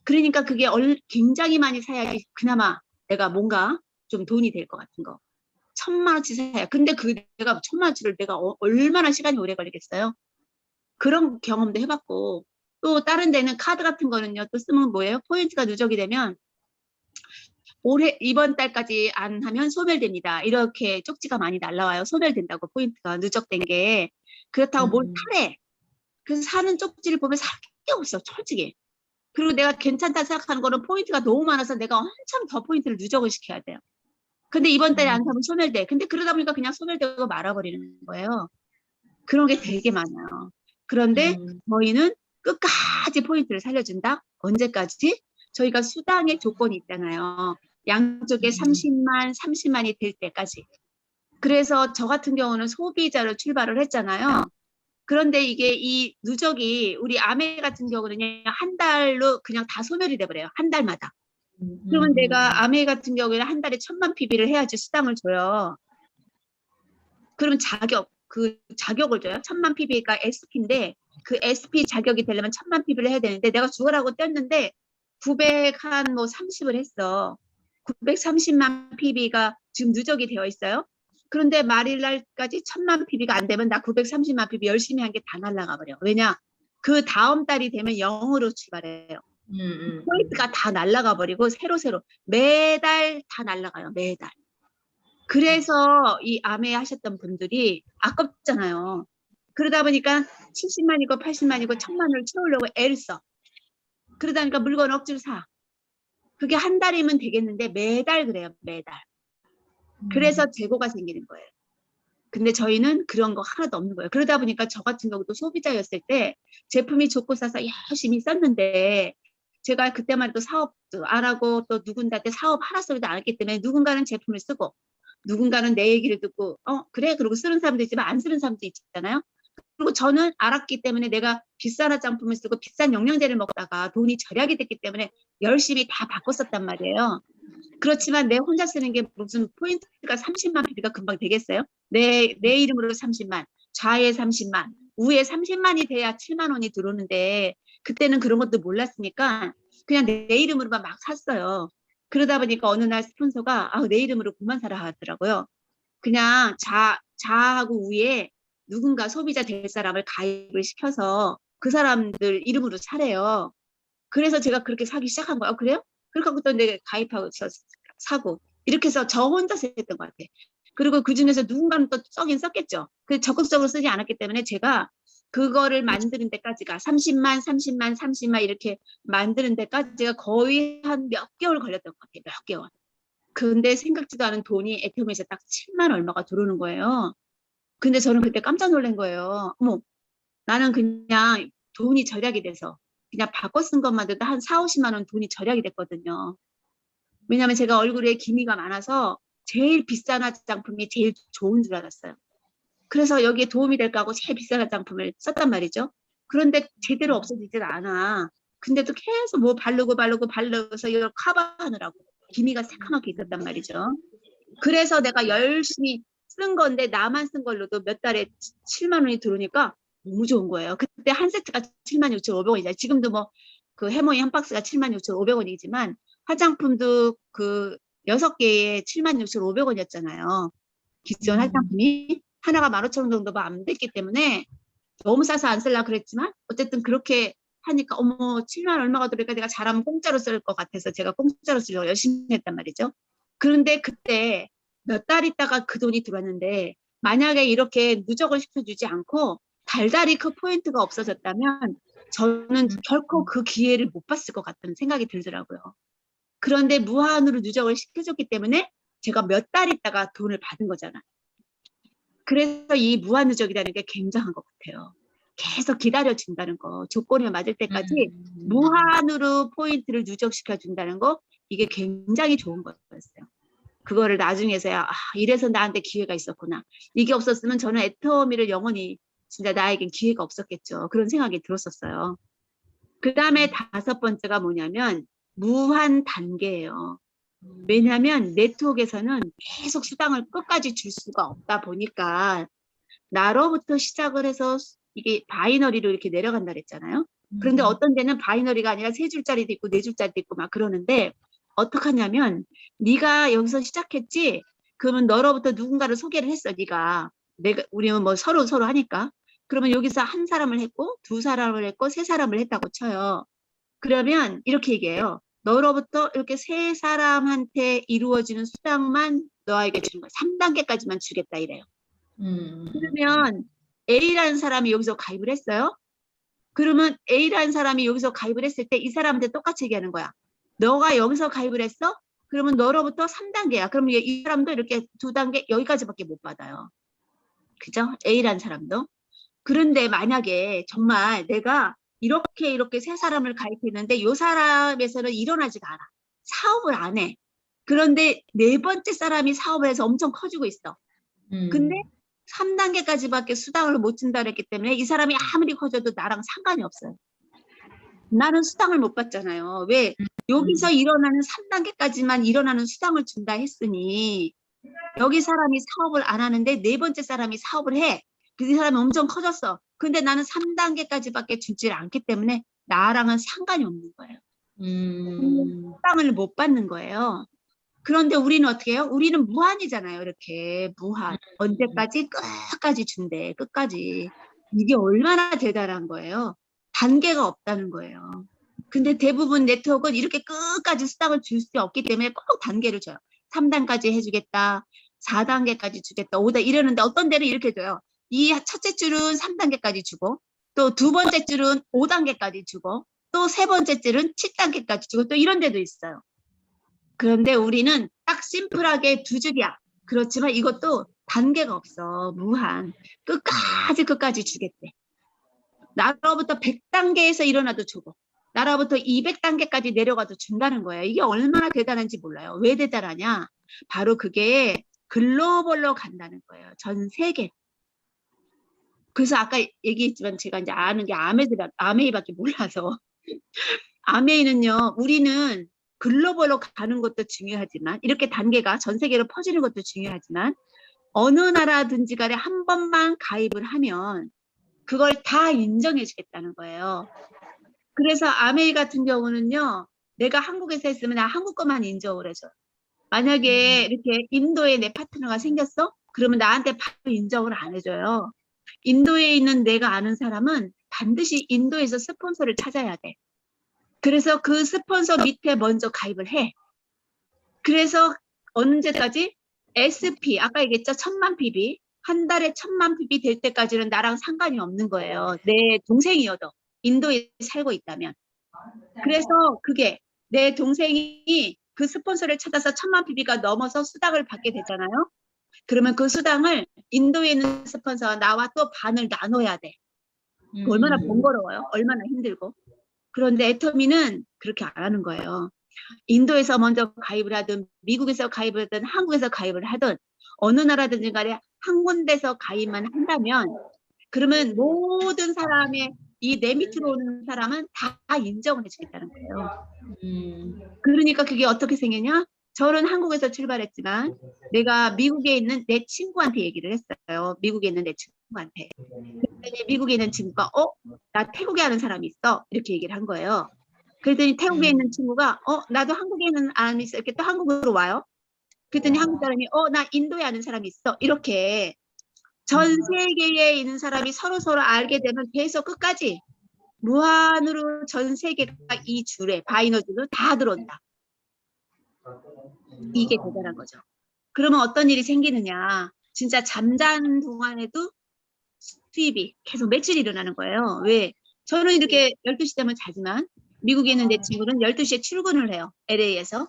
그러니까 그게 굉장히 많이 사야지 그나마 내가 뭔가 좀 돈이 될 것 같은 거. 1,000만 원치 사야. 근데 내가 1,000만 원치를 내가 얼마나 시간이 오래 걸리겠어요? 그런 경험도 해봤고 또 다른 데는 카드 같은 거는요. 또 쓰면 뭐예요? 포인트가 누적이 되면 이번 달까지 안 하면 소멸됩니다. 이렇게 쪽지가 많이 날라와요. 소멸된다고 포인트가 누적된 게. 그렇다고 뭘 사래. 그래서 사는 쪽지를 보면 살 게 없어. 솔직히. 그리고 내가 괜찮다 생각하는 거는 포인트가 너무 많아서 내가 한참 더 포인트를 누적을 시켜야 돼요. 근데 이번 달에 안 사면 소멸돼. 근데 그러다 보니까 그냥 소멸되고 말아버리는 거예요. 그런 게 되게 많아요. 그런데 저희는 끝까지 포인트를 살려준다? 언제까지? 저희가 수당의 조건이 있잖아요. 양쪽에 30만이 될 때까지. 그래서 저 같은 경우는 소비자로 출발을 했잖아요. 그런데 이게 이 누적이 우리 아메 같은 경우는 한 달로 그냥 다 소멸이 돼버려요. 한 달마다. 그러면 내가 아메 같은 경우에는 한 달에 1,000만 PB를 해야지 수당을 줘요. 그러면 그 자격을 줘요. 1,000만 PB가 SP인데 그 SP 자격이 되려면 1,000만 PB를 해야 되는데 내가 죽으라고 뗐는데 930을 했어. 930만 PB가 지금 누적이 되어 있어요. 그런데 말일날까지 1,000만 PB가 안 되면 나 930만 PB 열심히 한 게 다 날아가 버려. 왜냐? 그 다음 달이 되면 0으로 출발해요. 포인트가 다 날아가 버리고 새로 매달 다 날아가요. 매달. 그래서 이 아메 하셨던 분들이 아깝잖아요. 그러다 보니까 70만이고 80만이고 1,000만을 채우려고 애를 써. 그러다 보니까 물건 억지로 사. 그게 한 달이면 되겠는데 매달 그래요. 매달. 그래서 재고가 생기는 거예요. 근데 저희는 그런 거 하나도 없는 거예요. 그러다 보니까 저 같은 경우도 소비자였을 때 제품이 좋고 싸서 열심히 썼는데 제가 그때만 또 사업도 안 하고 또 누군가한테 사업 하라 소리도 안 했기 때문에 누군가는 제품을 쓰고 누군가는 내 얘기를 듣고 그래 그러고 쓰는 사람도 있지만 안 쓰는 사람도 있잖아요. 그리고 저는 알았기 때문에 내가 비싼 화장품을 쓰고 비싼 영양제를 먹다가 돈이 절약이 됐기 때문에 열심히 다 바꿨었단 말이에요. 그렇지만 내 혼자 쓰는 게 무슨 포인트가 30만 PB가 금방 되겠어요? 내 이름으로 30만, 좌에 30만, 우에 30만이 돼야 7만 원이 들어오는데 그때는 그런 것도 몰랐으니까 그냥 내 이름으로만 막 샀어요. 그러다 보니까 어느 날 스폰서가 내 이름으로 그만 사라 하더라고요. 그냥 좌하고 우에 누군가 소비자 될 사람을 가입을 시켜서 그 사람들 이름으로 사래요. 그래서 제가 그렇게 사기 시작한 거예요. 그래요? 그렇게 하고 또 내가 가입하고 사고 이렇게 해서 저 혼자서 했던 것 같아요. 그리고 그 중에서 누군가는 또 써긴 썼겠죠. 그 적극적으로 쓰지 않았기 때문에 제가 그거를 만드는 데까지가 30만 이렇게 만드는 데까지가 거의 한 몇 개월 걸렸던 것 같아요. 몇 개월. 근데 생각지도 않은 돈이 애터미에서 딱 7만 얼마가 들어오는 거예요. 근데 저는 그때 깜짝 놀란 거예요. 어머, 나는 그냥 돈이 절약이 돼서 그냥 바꿔 쓴 것만 해도 한 4, 50만 원 돈이 절약이 됐거든요. 왜냐하면 제가 얼굴에 기미가 많아서 제일 비싼 화장품이 제일 좋은 줄 알았어요. 그래서 여기에 도움이 될까 하고 제일 비싼 화장품을 썼단 말이죠. 그런데 제대로 없어지질 않아. 근데도 계속 뭐 바르고서 이걸 커버하느라고 기미가 새카맣게 있었단 말이죠. 그래서 내가 열심히 쓴 건데 나만 쓴 걸로도 몇 달에 7만 원이 들어오니까 너무 좋은 거예요. 그때 한 세트가 76,500원이잖아요. 지금도 뭐 그 해모이 한 박스가 76,500원이지만 화장품도 그 6개에 76,500원이었잖아요. 기존 화장품이 하나가 15,000원 정도가 안 됐기 때문에 너무 싸서 안 쓸라 그랬지만 어쨌든 그렇게 하니까 어머 7만 얼마가 들으니까 내가 잘하면 공짜로 쓸 것 같아서 제가 공짜로 쓰려고 열심히 했단 말이죠. 그런데 그때 몇 달 있다가 그 돈이 들어왔는데 만약에 이렇게 누적을 시켜주지 않고 달달이 그 포인트가 없어졌다면 저는 결코 그 기회를 못 봤을 것 같다는 생각이 들더라고요. 그런데 무한으로 누적을 시켜줬기 때문에 제가 몇 달 있다가 돈을 받은 거잖아요. 그래서 이 무한 누적이라는 게 굉장한 것 같아요. 계속 기다려준다는 거, 조건이 맞을 때까지 무한으로 포인트를 누적시켜준다는 거, 이게 굉장히 좋은 거였어요. 그거를 나중에서야 이래서 나한테 기회가 있었구나. 이게 없었으면 저는 애터미를 영원히 진짜 나에겐 기회가 없었겠죠. 그런 생각이 들었었어요. 그 다음에 5번째가 뭐냐면 무한 단계예요. 왜냐하면 네트워크에서는 계속 수당을 끝까지 줄 수가 없다 보니까 나로부터 시작을 해서 이게 바이너리로 이렇게 내려간다 그랬잖아요. 그런데 어떤 데는 바이너리가 아니라 3줄짜리도 있고 4줄짜리도 있고 막 그러는데 어떡하냐면 네가 여기서 시작했지? 그러면 너로부터 누군가를 소개를 했어. 우리는 뭐 서로 하니까. 그러면 여기서 한 사람을 했고 2사람을 했고 3사람을 했다고 쳐요. 그러면 이렇게 얘기해요. 너로부터 이렇게 3사람한테 이루어지는 수당만 너에게 주는 거야. 3단계까지만 주겠다 이래요. 그러면 A라는 사람이 여기서 가입을 했어요. 그러면 A라는 사람이 여기서 가입을 했을 때 이 사람한테 똑같이 얘기하는 거야. 너가 여기서 가입을 했어? 그러면 너로부터 3단계야. 그러면 이 사람도 이렇게 2단계 여기까지밖에 못 받아요. 그죠? A라는 사람도. 그런데 만약에 정말 내가 이렇게 3사람을 가입했는데 이 사람에서는 일어나지가 않아. 사업을 안 해. 그런데 4번째 사람이 사업을 해서 엄청 커지고 있어. 근데 3단계까지밖에 수당을 못 준다 그랬기 때문에 이 사람이 아무리 커져도 나랑 상관이 없어요. 나는 수당을 못 받잖아요. 왜? 여기서 일어나는 3단계까지만 일어나는 수당을 준다 했으니 여기 사람이 사업을 안 하는데 4번째 사람이 사업을 해. 그 사람이 엄청 커졌어. 근데 나는 3단계까지밖에 주질 않기 때문에 나랑은 상관이 없는 거예요. 수당을 못 받는 거예요. 그런데 우리는 어떻게 해요? 우리는 무한이잖아요. 이렇게 무한. 언제까지? 끝까지 준대. 끝까지. 이게 얼마나 대단한 거예요. 단계가 없다는 거예요. 근데 대부분 네트워크는 이렇게 끝까지 수당을 줄 수 없기 때문에 꼭 단계를 줘요. 3단까지 해주겠다. 4단계까지 주겠다. 5단 이러는데 어떤 데는 이렇게 줘요. 이 첫째 줄은 3단계까지 주고 또 2번째 줄은 5단계까지 주고 또 3번째 줄은 7단계까지 주고 또 이런 데도 있어요. 그런데 우리는 딱 심플하게 2줄이야. 그렇지만 이것도 단계가 없어. 무한. 끝까지 주겠대. 나로부터 100단계에서 일어나도 주고 나라부터 200단계까지 내려가도 준다는 거예요. 이게 얼마나 대단한지 몰라요. 왜 대단하냐? 바로 그게 글로벌로 간다는 거예요. 전 세계. 그래서 아까 얘기했지만 제가 이제 아는 게 아메이밖에 몰라서 아메이는요, 우리는 글로벌로 가는 것도 중요하지만 이렇게 단계가 전 세계로 퍼지는 것도 중요하지만 어느 나라든지 간에 한 번만 가입을 하면 그걸 다 인정해 주겠다는 거예요. 그래서 아메이 같은 경우는요, 내가 한국에서 했으면 나 한국 것만 인정을 해줘요. 만약에 이렇게 인도에 내 파트너가 생겼어? 그러면 나한테 바로 인정을 안 해줘요. 인도에 있는 내가 아는 사람은 반드시 인도에서 스폰서를 찾아야 돼. 그래서 그 스폰서 밑에 먼저 가입을 해. 그래서 언제까지? SP, 아까 얘기했죠? 1000만 PB. 한 달에 1000만 PB 될 때까지는 나랑 상관이 없는 거예요. 내 동생이어도. 인도에 살고 있다면. 그래서 그게 내 동생이 그 스폰서를 찾아서 1000만 PB가 넘어서 수당을 받게 되잖아요. 그러면 그 수당을 인도에 있는 스폰서와 나와 또 반을 나눠야 돼. 얼마나 번거로워요. 얼마나 힘들고. 그런데 애터미는 그렇게 안 하는 거예요. 인도에서 먼저 가입을 하든 미국에서 가입을 하든 한국에서 가입을 하든 어느 나라든지 간에 한 군데서 가입만 한다면 그러면 모든 사람의 이 내 밑으로 오는 사람은 다 인정을 해주겠다는 거예요. 그러니까 그게 어떻게 생겼냐? 저는 한국에서 출발했지만 내가 미국에 있는 내 친구한테 얘기를 했어요. 미국에 있는 내 친구한테. 그랬더니 미국에 있는 친구가 나 태국에 아는 사람이 있어. 이렇게 얘기를 한 거예요. 그랬더니 태국에 있는 친구가 나도 한국에 있는 아는 있어. 이렇게 또 한국으로 와요. 그랬더니 한국 사람이 나 인도에 아는 사람이 있어. 이렇게 전 세계에 있는 사람이 서로 알게 되면 계속 끝까지 무한으로 전 세계가 이 줄에 바이너줄로 다 들어온다. 이게 대단한 거죠. 그러면 어떤 일이 생기느냐. 진짜 잠자는 동안에도 수입이 계속 매출이 일어나는 거예요. 왜? 저는 이렇게 12시 되면 자지만 미국에 있는 내 친구는 12시에 출근을 해요. LA에서.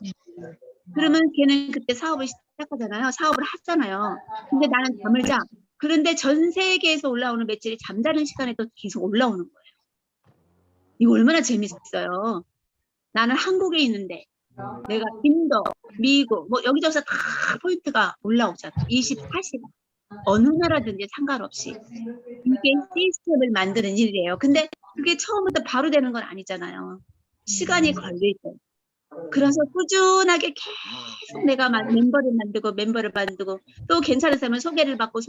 그러면 걔는 그때 사업을 시작하잖아요. 사업을 하잖아요. 근데 나는 잠을 자. 그런데 전 세계에서 올라오는 매출이 잠자는 시간에도 계속 올라오는 거예요. 이거 얼마나 재밌어요. 나는 한국에 있는데 내가 인도, 미국, 뭐 여기저기서 다 포인트가 올라오잖아. 24시간. 어느 나라든지 상관없이. 이게 시스템을 만드는 일이에요. 근데 그게 처음부터 바로 되는 건 아니잖아요. 시간이 걸리죠. 그래서 꾸준하게 계속 내가 멤버를 만들고 또 괜찮은 사람은 소개를 받고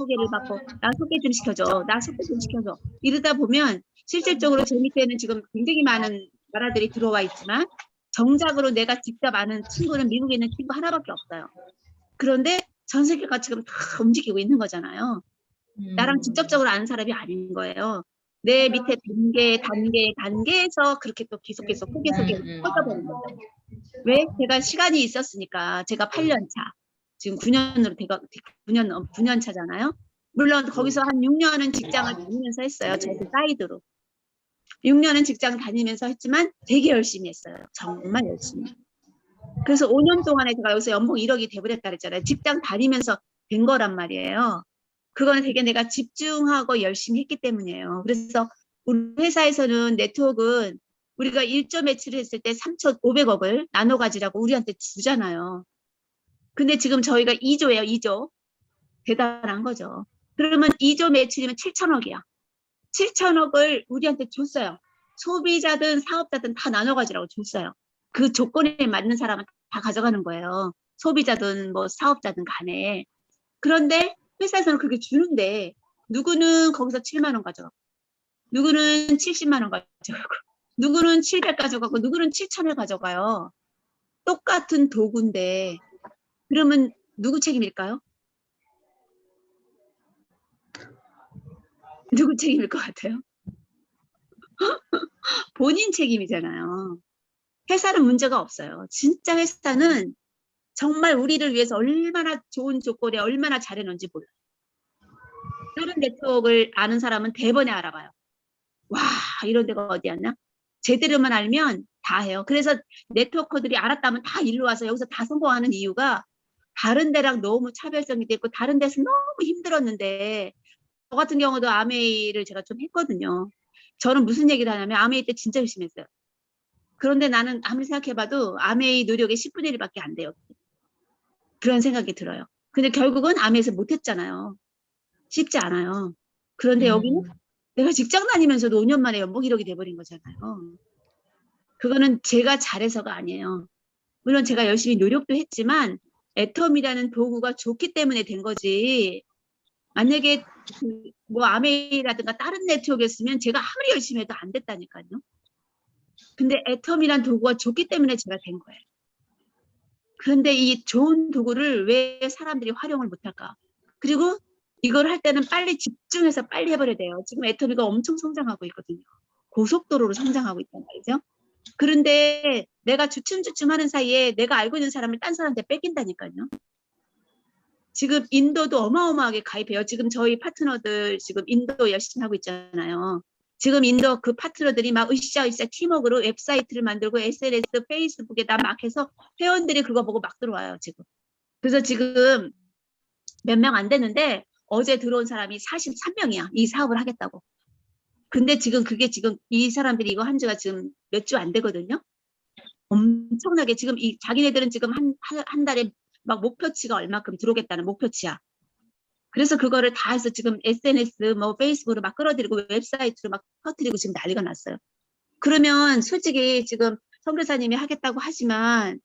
나 소개 좀 시켜줘. 나 소개 좀 시켜줘. 이러다 보면 실질적으로 제 밑에는 지금 굉장히 많은 나라들이 들어와 있지만 정작으로 내가 직접 아는 친구는 미국에 있는 친구 하나밖에 없어요. 그런데 전 세계가 지금 다 움직이고 있는 거잖아요. 나랑 직접적으로 아는 사람이 아닌 거예요. 내 밑에 단계에서 그렇게 또 계속 소개를 뻗어버리는 거죠. 왜? 제가 시간이 있었으니까 제가 8년 차, 지금 9년 차잖아요. 물론 거기서 한 6년은 직장을 다니면서 했어요. 저도 사이드로. 6년은 직장 다니면서 했지만 되게 열심히 했어요. 정말 열심히. 그래서 5년 동안에 제가 여기서 연봉 1억이 돼버렸다 그랬잖아요. 직장 다니면서 된 거란 말이에요. 그거는 되게 내가 집중하고 열심히 했기 때문이에요. 그래서 우리 회사에서는 네트워크는 우리가 1조 매출을 했을 때 3,500억을 나눠 가지라고 우리한테 주잖아요. 근데 지금 저희가 2조예요. 2조. 대단한 거죠. 그러면 2조 매출이면 7천억이야. 7천억을 우리한테 줬어요. 소비자든 사업자든 다 나눠 가지라고 줬어요. 그 조건에 맞는 사람은 다 가져가는 거예요. 소비자든 뭐 사업자든 간에. 그런데 회사에서는 그렇게 주는데 누구는 거기서 7만 원 가져가고 누구는 70만 원 가져가고 누구는 700 가져가고 누구는 7천을 가져가요. 똑같은 도구인데 그러면 누구 책임일까요? 누구 책임일 것 같아요? 본인 책임이잖아요. 회사는 문제가 없어요. 진짜 회사는 정말 우리를 위해서 얼마나 좋은 조건에 얼마나 잘해놓은지 몰라요. 다른 네트워크를 아는 사람은 대번에 알아봐요. 와, 이런 데가 어디였나? 제대로만 알면 다 해요. 그래서 네트워크들이 알았다면 다 일로 와서 여기서 다 성공하는 이유가 다른 데랑 너무 차별성이 있고 다른 데서 너무 힘들었는데 저 같은 경우도 아메이를 제가 좀 했거든요. 저는 무슨 얘기를 하냐면 아메이 때 진짜 열심히 했어요. 그런데 나는 아무리 생각해봐도 아메의 노력의 10분의 1밖에 안 돼요. 그런 생각이 들어요. 근데 결국은 아메에서 못했잖아요. 쉽지 않아요. 그런데 여기는 내가 직장 다니면서도 5년 만에 연봉 1억이 돼버린 거잖아요. 그거는 제가 잘해서가 아니에요. 물론 제가 열심히 노력도 했지만 애텀이라는 도구가 좋기 때문에 된 거지. 만약에 뭐 아메이라든가 다른 네트워크였으면 제가 아무리 열심히 해도 안 됐다니까요. 근데 애텀이란 도구가 좋기 때문에 제가 된 거예요. 그런데 이 좋은 도구를 왜 사람들이 활용을 못할까? 그리고 이걸 할 때는 빨리 집중해서 빨리 해버려야 돼요. 지금 애터미가 엄청 성장하고 있거든요. 고속도로로 성장하고 있단 말이죠. 그런데 내가 주춤주춤 하는 사이에 내가 알고 있는 사람을 딴 사람한테 뺏긴다니까요. 지금 인도도 어마어마하게 가입해요. 지금 저희 파트너들 지금 인도 열심히 하고 있잖아요. 지금 인도 그 파트너들이 막 으쌰으쌰 팀워크로 웹사이트를 만들고 SNS, 페이스북에다 막 해서 회원들이 그거 보고 막 들어와요, 지금. 그래서 지금 몇 명 안 되는데 어제 들어온 사람이 43명이야. 이 사업을 하겠다고. 근데 지금 그게 지금 이 사람들이 이거 한 지가 지금 몇 주 안 되거든요. 엄청나게 지금 이 자기네들은 지금 한 달에 막 목표치가 얼마큼 들어오겠다는 목표치야. 그래서 그거를 다 해서 지금 SNS, 뭐 페이스북으로 막 끌어들이고 웹사이트로 막 퍼뜨리고 지금 난리가 났어요. 그러면 솔직히 지금 선교사님이 하겠다고 하지만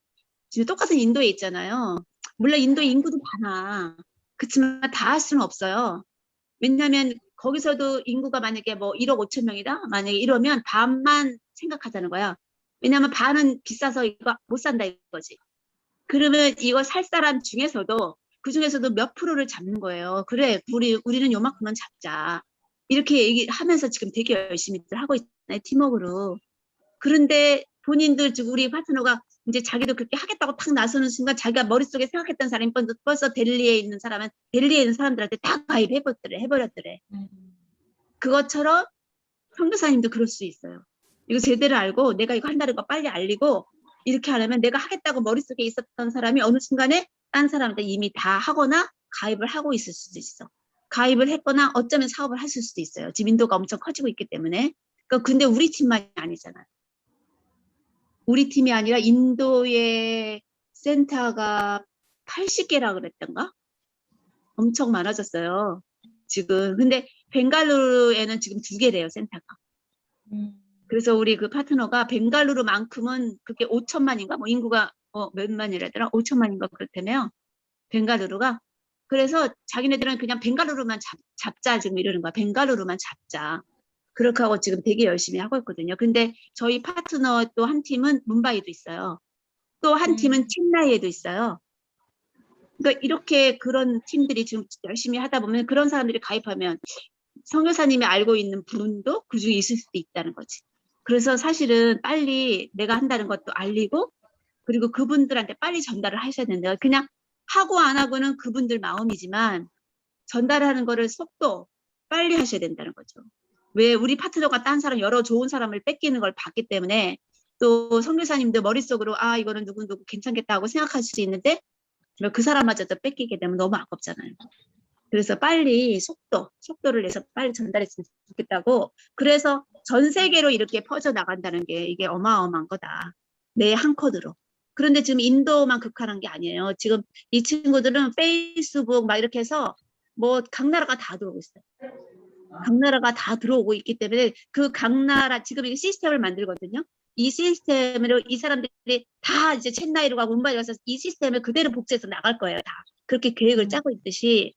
지금 똑같은 인도에 있잖아요. 물론 인도 인구도 많아. 그렇지만 다 할 수는 없어요. 왜냐하면 거기서도 인구가 만약에 뭐 1억 5천 명이다? 만약에 이러면 반만 생각하자는 거야. 왜냐하면 반은 비싸서 이거 못 산다 이거지. 그러면 이거 살 사람 중에서도 그 중에서도 몇 프로를 잡는 거예요. 그래, 우리는 요만큼만 잡자. 이렇게 얘기하면서 지금 되게 열심히 하고 있잖아요. 팀워크로. 그런데 본인들, 즉 우리 파트너가 이제 자기도 그렇게 하겠다고 탁 나서는 순간 자기가 머릿속에 생각했던 사람이 벌써 델리에 있는 사람들한테 다 해버렸더래. 그것처럼 선교사님도 그럴 수 있어요. 이거 제대로 알고 내가 이거 한다는 거 빨리 알리고 이렇게 하려면 내가 하겠다고 머릿속에 있었던 사람이 어느 순간에 딴 사람한테 이미 다 하거나 가입을 하고 있을 수도 있어. 가입을 했거나 어쩌면 사업을 하실 수도 있어요. 지금 인도가 엄청 커지고 있기 때문에. 그러니까 근데 우리 팀만이 아니잖아요. 우리 팀이 아니라 인도의 센터가 80개라 그랬던가? 엄청 많아졌어요. 지금. 근데 벵갈루루에는 지금 2개래요, 센터가. 그래서 우리 그 파트너가 벵갈루루만큼은 그게 5천만인가? 뭐 인구가 몇 만이라더라? 5천만인가 그렇다며요. 벵갈루루가. 그래서 자기네들은 그냥 벵갈루루만 잡자 지금 이러는 거야. 벵갈루루만 잡자. 그렇게 하고 지금 되게 열심히 하고 있거든요. 근데 저희 파트너 또 한 팀은 뭄바이도 있어요. 또 한 팀은 챈나이에도 있어요. 그러니까 이렇게 그런 팀들이 지금 열심히 하다 보면 그런 사람들이 가입하면 선교사님이 알고 있는 분도 그중에 있을 수도 있다는 거지. 그래서 사실은 빨리 내가 한다는 것도 알리고 그리고 그분들한테 빨리 전달을 하셔야 된다. 그냥 하고 안 하고는 그분들 마음이지만 전달하는 거를 속도 빨리 하셔야 된다는 거죠. 왜 우리 파트너가 딴 사람 여러 좋은 사람을 뺏기는 걸 봤기 때문에 또 선교사님도 머릿속으로 아 이거는 누구 괜찮겠다 하고 생각할 수 있는데 그 사람마저도 뺏기게 되면 너무 아깝잖아요. 그래서 빨리 속도를 내서 빨리 전달했으면 좋겠다고. 그래서 전 세계로 이렇게 퍼져 나간다는 게 이게 어마어마한 거다. 내 한 코드로. 그런데 지금 인도만 극한한 게 아니에요. 지금 이 친구들은 페이스북 막 이렇게 해서 뭐 각 나라가 다 들어오고 있어요. 각 나라가 다 들어오고 있기 때문에 그 각 나라 지금 이 시스템을 만들거든요. 이 시스템으로 이 사람들이 다 이제 챈나이로 가고 뭄바이로 가서 이 시스템을 그대로 복제해서 나갈 거예요. 다. 그렇게 계획을 짜고 있듯이.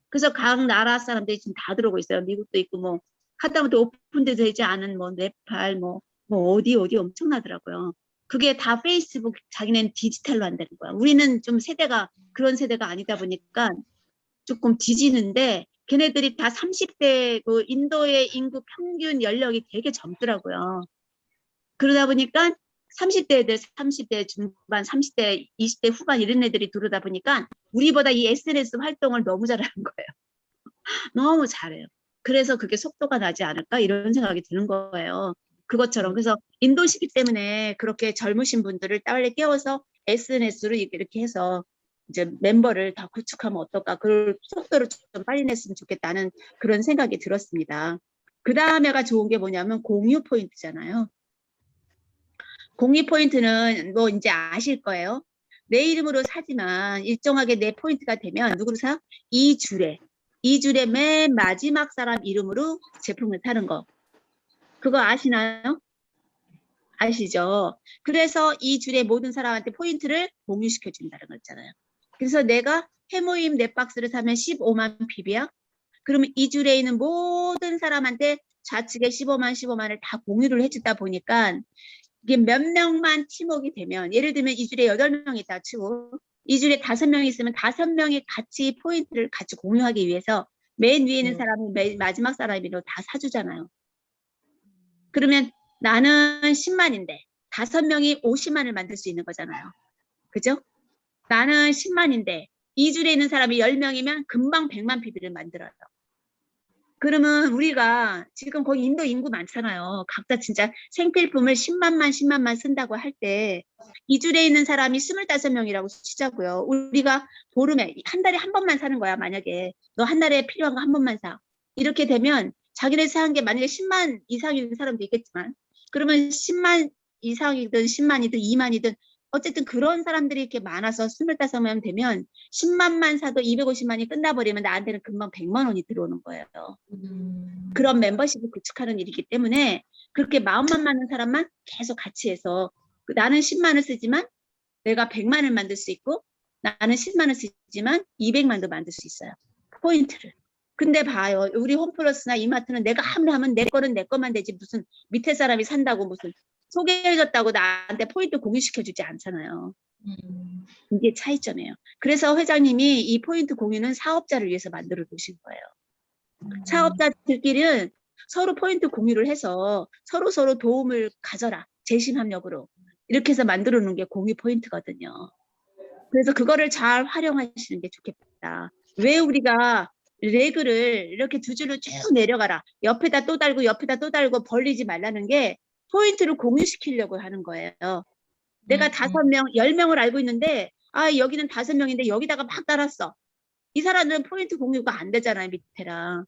그래서 각 나라 사람들이 지금 다 들어오고 있어요. 미국도 있고 뭐 하다못해 오픈되지 않은 뭐 네팔 뭐 어디 엄청나더라고요. 그게 다 페이스북 자기네는 디지털로 한다는 거야. 우리는 좀 세대가 그런 세대가 아니다 보니까 조금 뒤지는데 걔네들이 다 30대 그 인도의 인구 평균 연령이 되게 젊더라고요. 그러다 보니까 30대 애들 30대 중반 30대 20대 후반 이런 애들이 들어오다 보니까 우리보다 이 SNS 활동을 너무 잘하는 거예요. 너무 잘해요. 그래서 그게 속도가 나지 않을까 이런 생각이 드는 거예요. 그것처럼 그래서 인도시기 때문에 그렇게 젊으신 분들을 빨리 깨워서 SNS로 이렇게 해서 이제 멤버를 다 구축하면 어떨까 그걸 속도를 좀 빨리 냈으면 좋겠다는 그런 생각이 들었습니다. 그 다음에가 좋은 게 뭐냐면 공유 포인트잖아요. 공유 포인트는 뭐 이제 아실 거예요. 내 이름으로 사지만 일정하게 내 포인트가 되면 누구로 사? 이 줄에 맨 마지막 사람 이름으로 제품을 사는 거. 그거 아시나요? 아시죠? 그래서 이 줄의 모든 사람한테 포인트를 공유시켜 준다는 거 있잖아요. 그래서 내가 해모임 네 박스를 사면 15만 PB야. 그러면 이 줄에 있는 모든 사람한테 좌측에 15만을 다 공유를 해주다 보니까 이게 몇 명만 팀워크가 되면, 예를 들면 이 줄에 8명이 있다 치고 이 줄에 5명이 있으면 5명이 같이 포인트를 같이 공유하기 위해서 맨 위에 있는 사람이 맨 마지막 사람으로 다 사주잖아요. 그러면 나는 10만인데 5명이 50만을 만들 수 있는 거잖아요. 그죠? 나는 10만인데 이 줄에 있는 사람이 10명이면 금방 100만 PB를 만들어요. 그러면 우리가 지금 거기 인도 인구 많잖아요. 각자 진짜 생필품을 10만만 쓴다고 할 때 이 줄에 있는 사람이 25명이라고 치자고요. 우리가 보름에 한 달에 한 번만 사는 거야. 만약에 너 한 달에 필요한 거 한 번만 사. 이렇게 되면 자기네 사는 게 만약에 10만 이상인 사람도 있겠지만 그러면 10만 이상이든 10만이든 2만이든 어쨌든 그런 사람들이 이렇게 많아서 25명 되면 10만만 사도 250만이 끝나버리면 나한테는 금방 100만 원이 들어오는 거예요. 그런 멤버십을 구축하는 일이기 때문에 그렇게 마음만 맞는 사람만 계속 같이 해서 나는 10만을 쓰지만 내가 100만을 만들 수 있고 나는 10만을 쓰지만 200만도 만들 수 있어요. 포인트를. 근데 봐요. 우리 홈플러스나 이마트는 내가 아무리 하면 내 거는 내 것만 되지 무슨 밑에 사람이 산다고 무슨 소개해줬다고 나한테 포인트 공유시켜주지 않잖아요. 이게 차이점이에요. 그래서 회장님이 이 포인트 공유는 사업자를 위해서 만들어 놓으신 거예요. 사업자들끼리는 서로 포인트 공유를 해서 서로 도움을 가져라. 재심합력으로. 이렇게 해서 만들어 놓은 게 공유 포인트거든요. 그래서 그거를 잘 활용하시는 게 좋겠다. 왜 우리가 레그를 이렇게 두 줄로 쭉 내려가라. 옆에다 또 달고 벌리지 말라는 게 포인트를 공유시키려고 하는 거예요. 내가 5명, 10명을 알고 있는데 여기는 5명인데 여기다가 막 달았어. 이 사람들은 포인트 공유가 안 되잖아요. 밑에랑.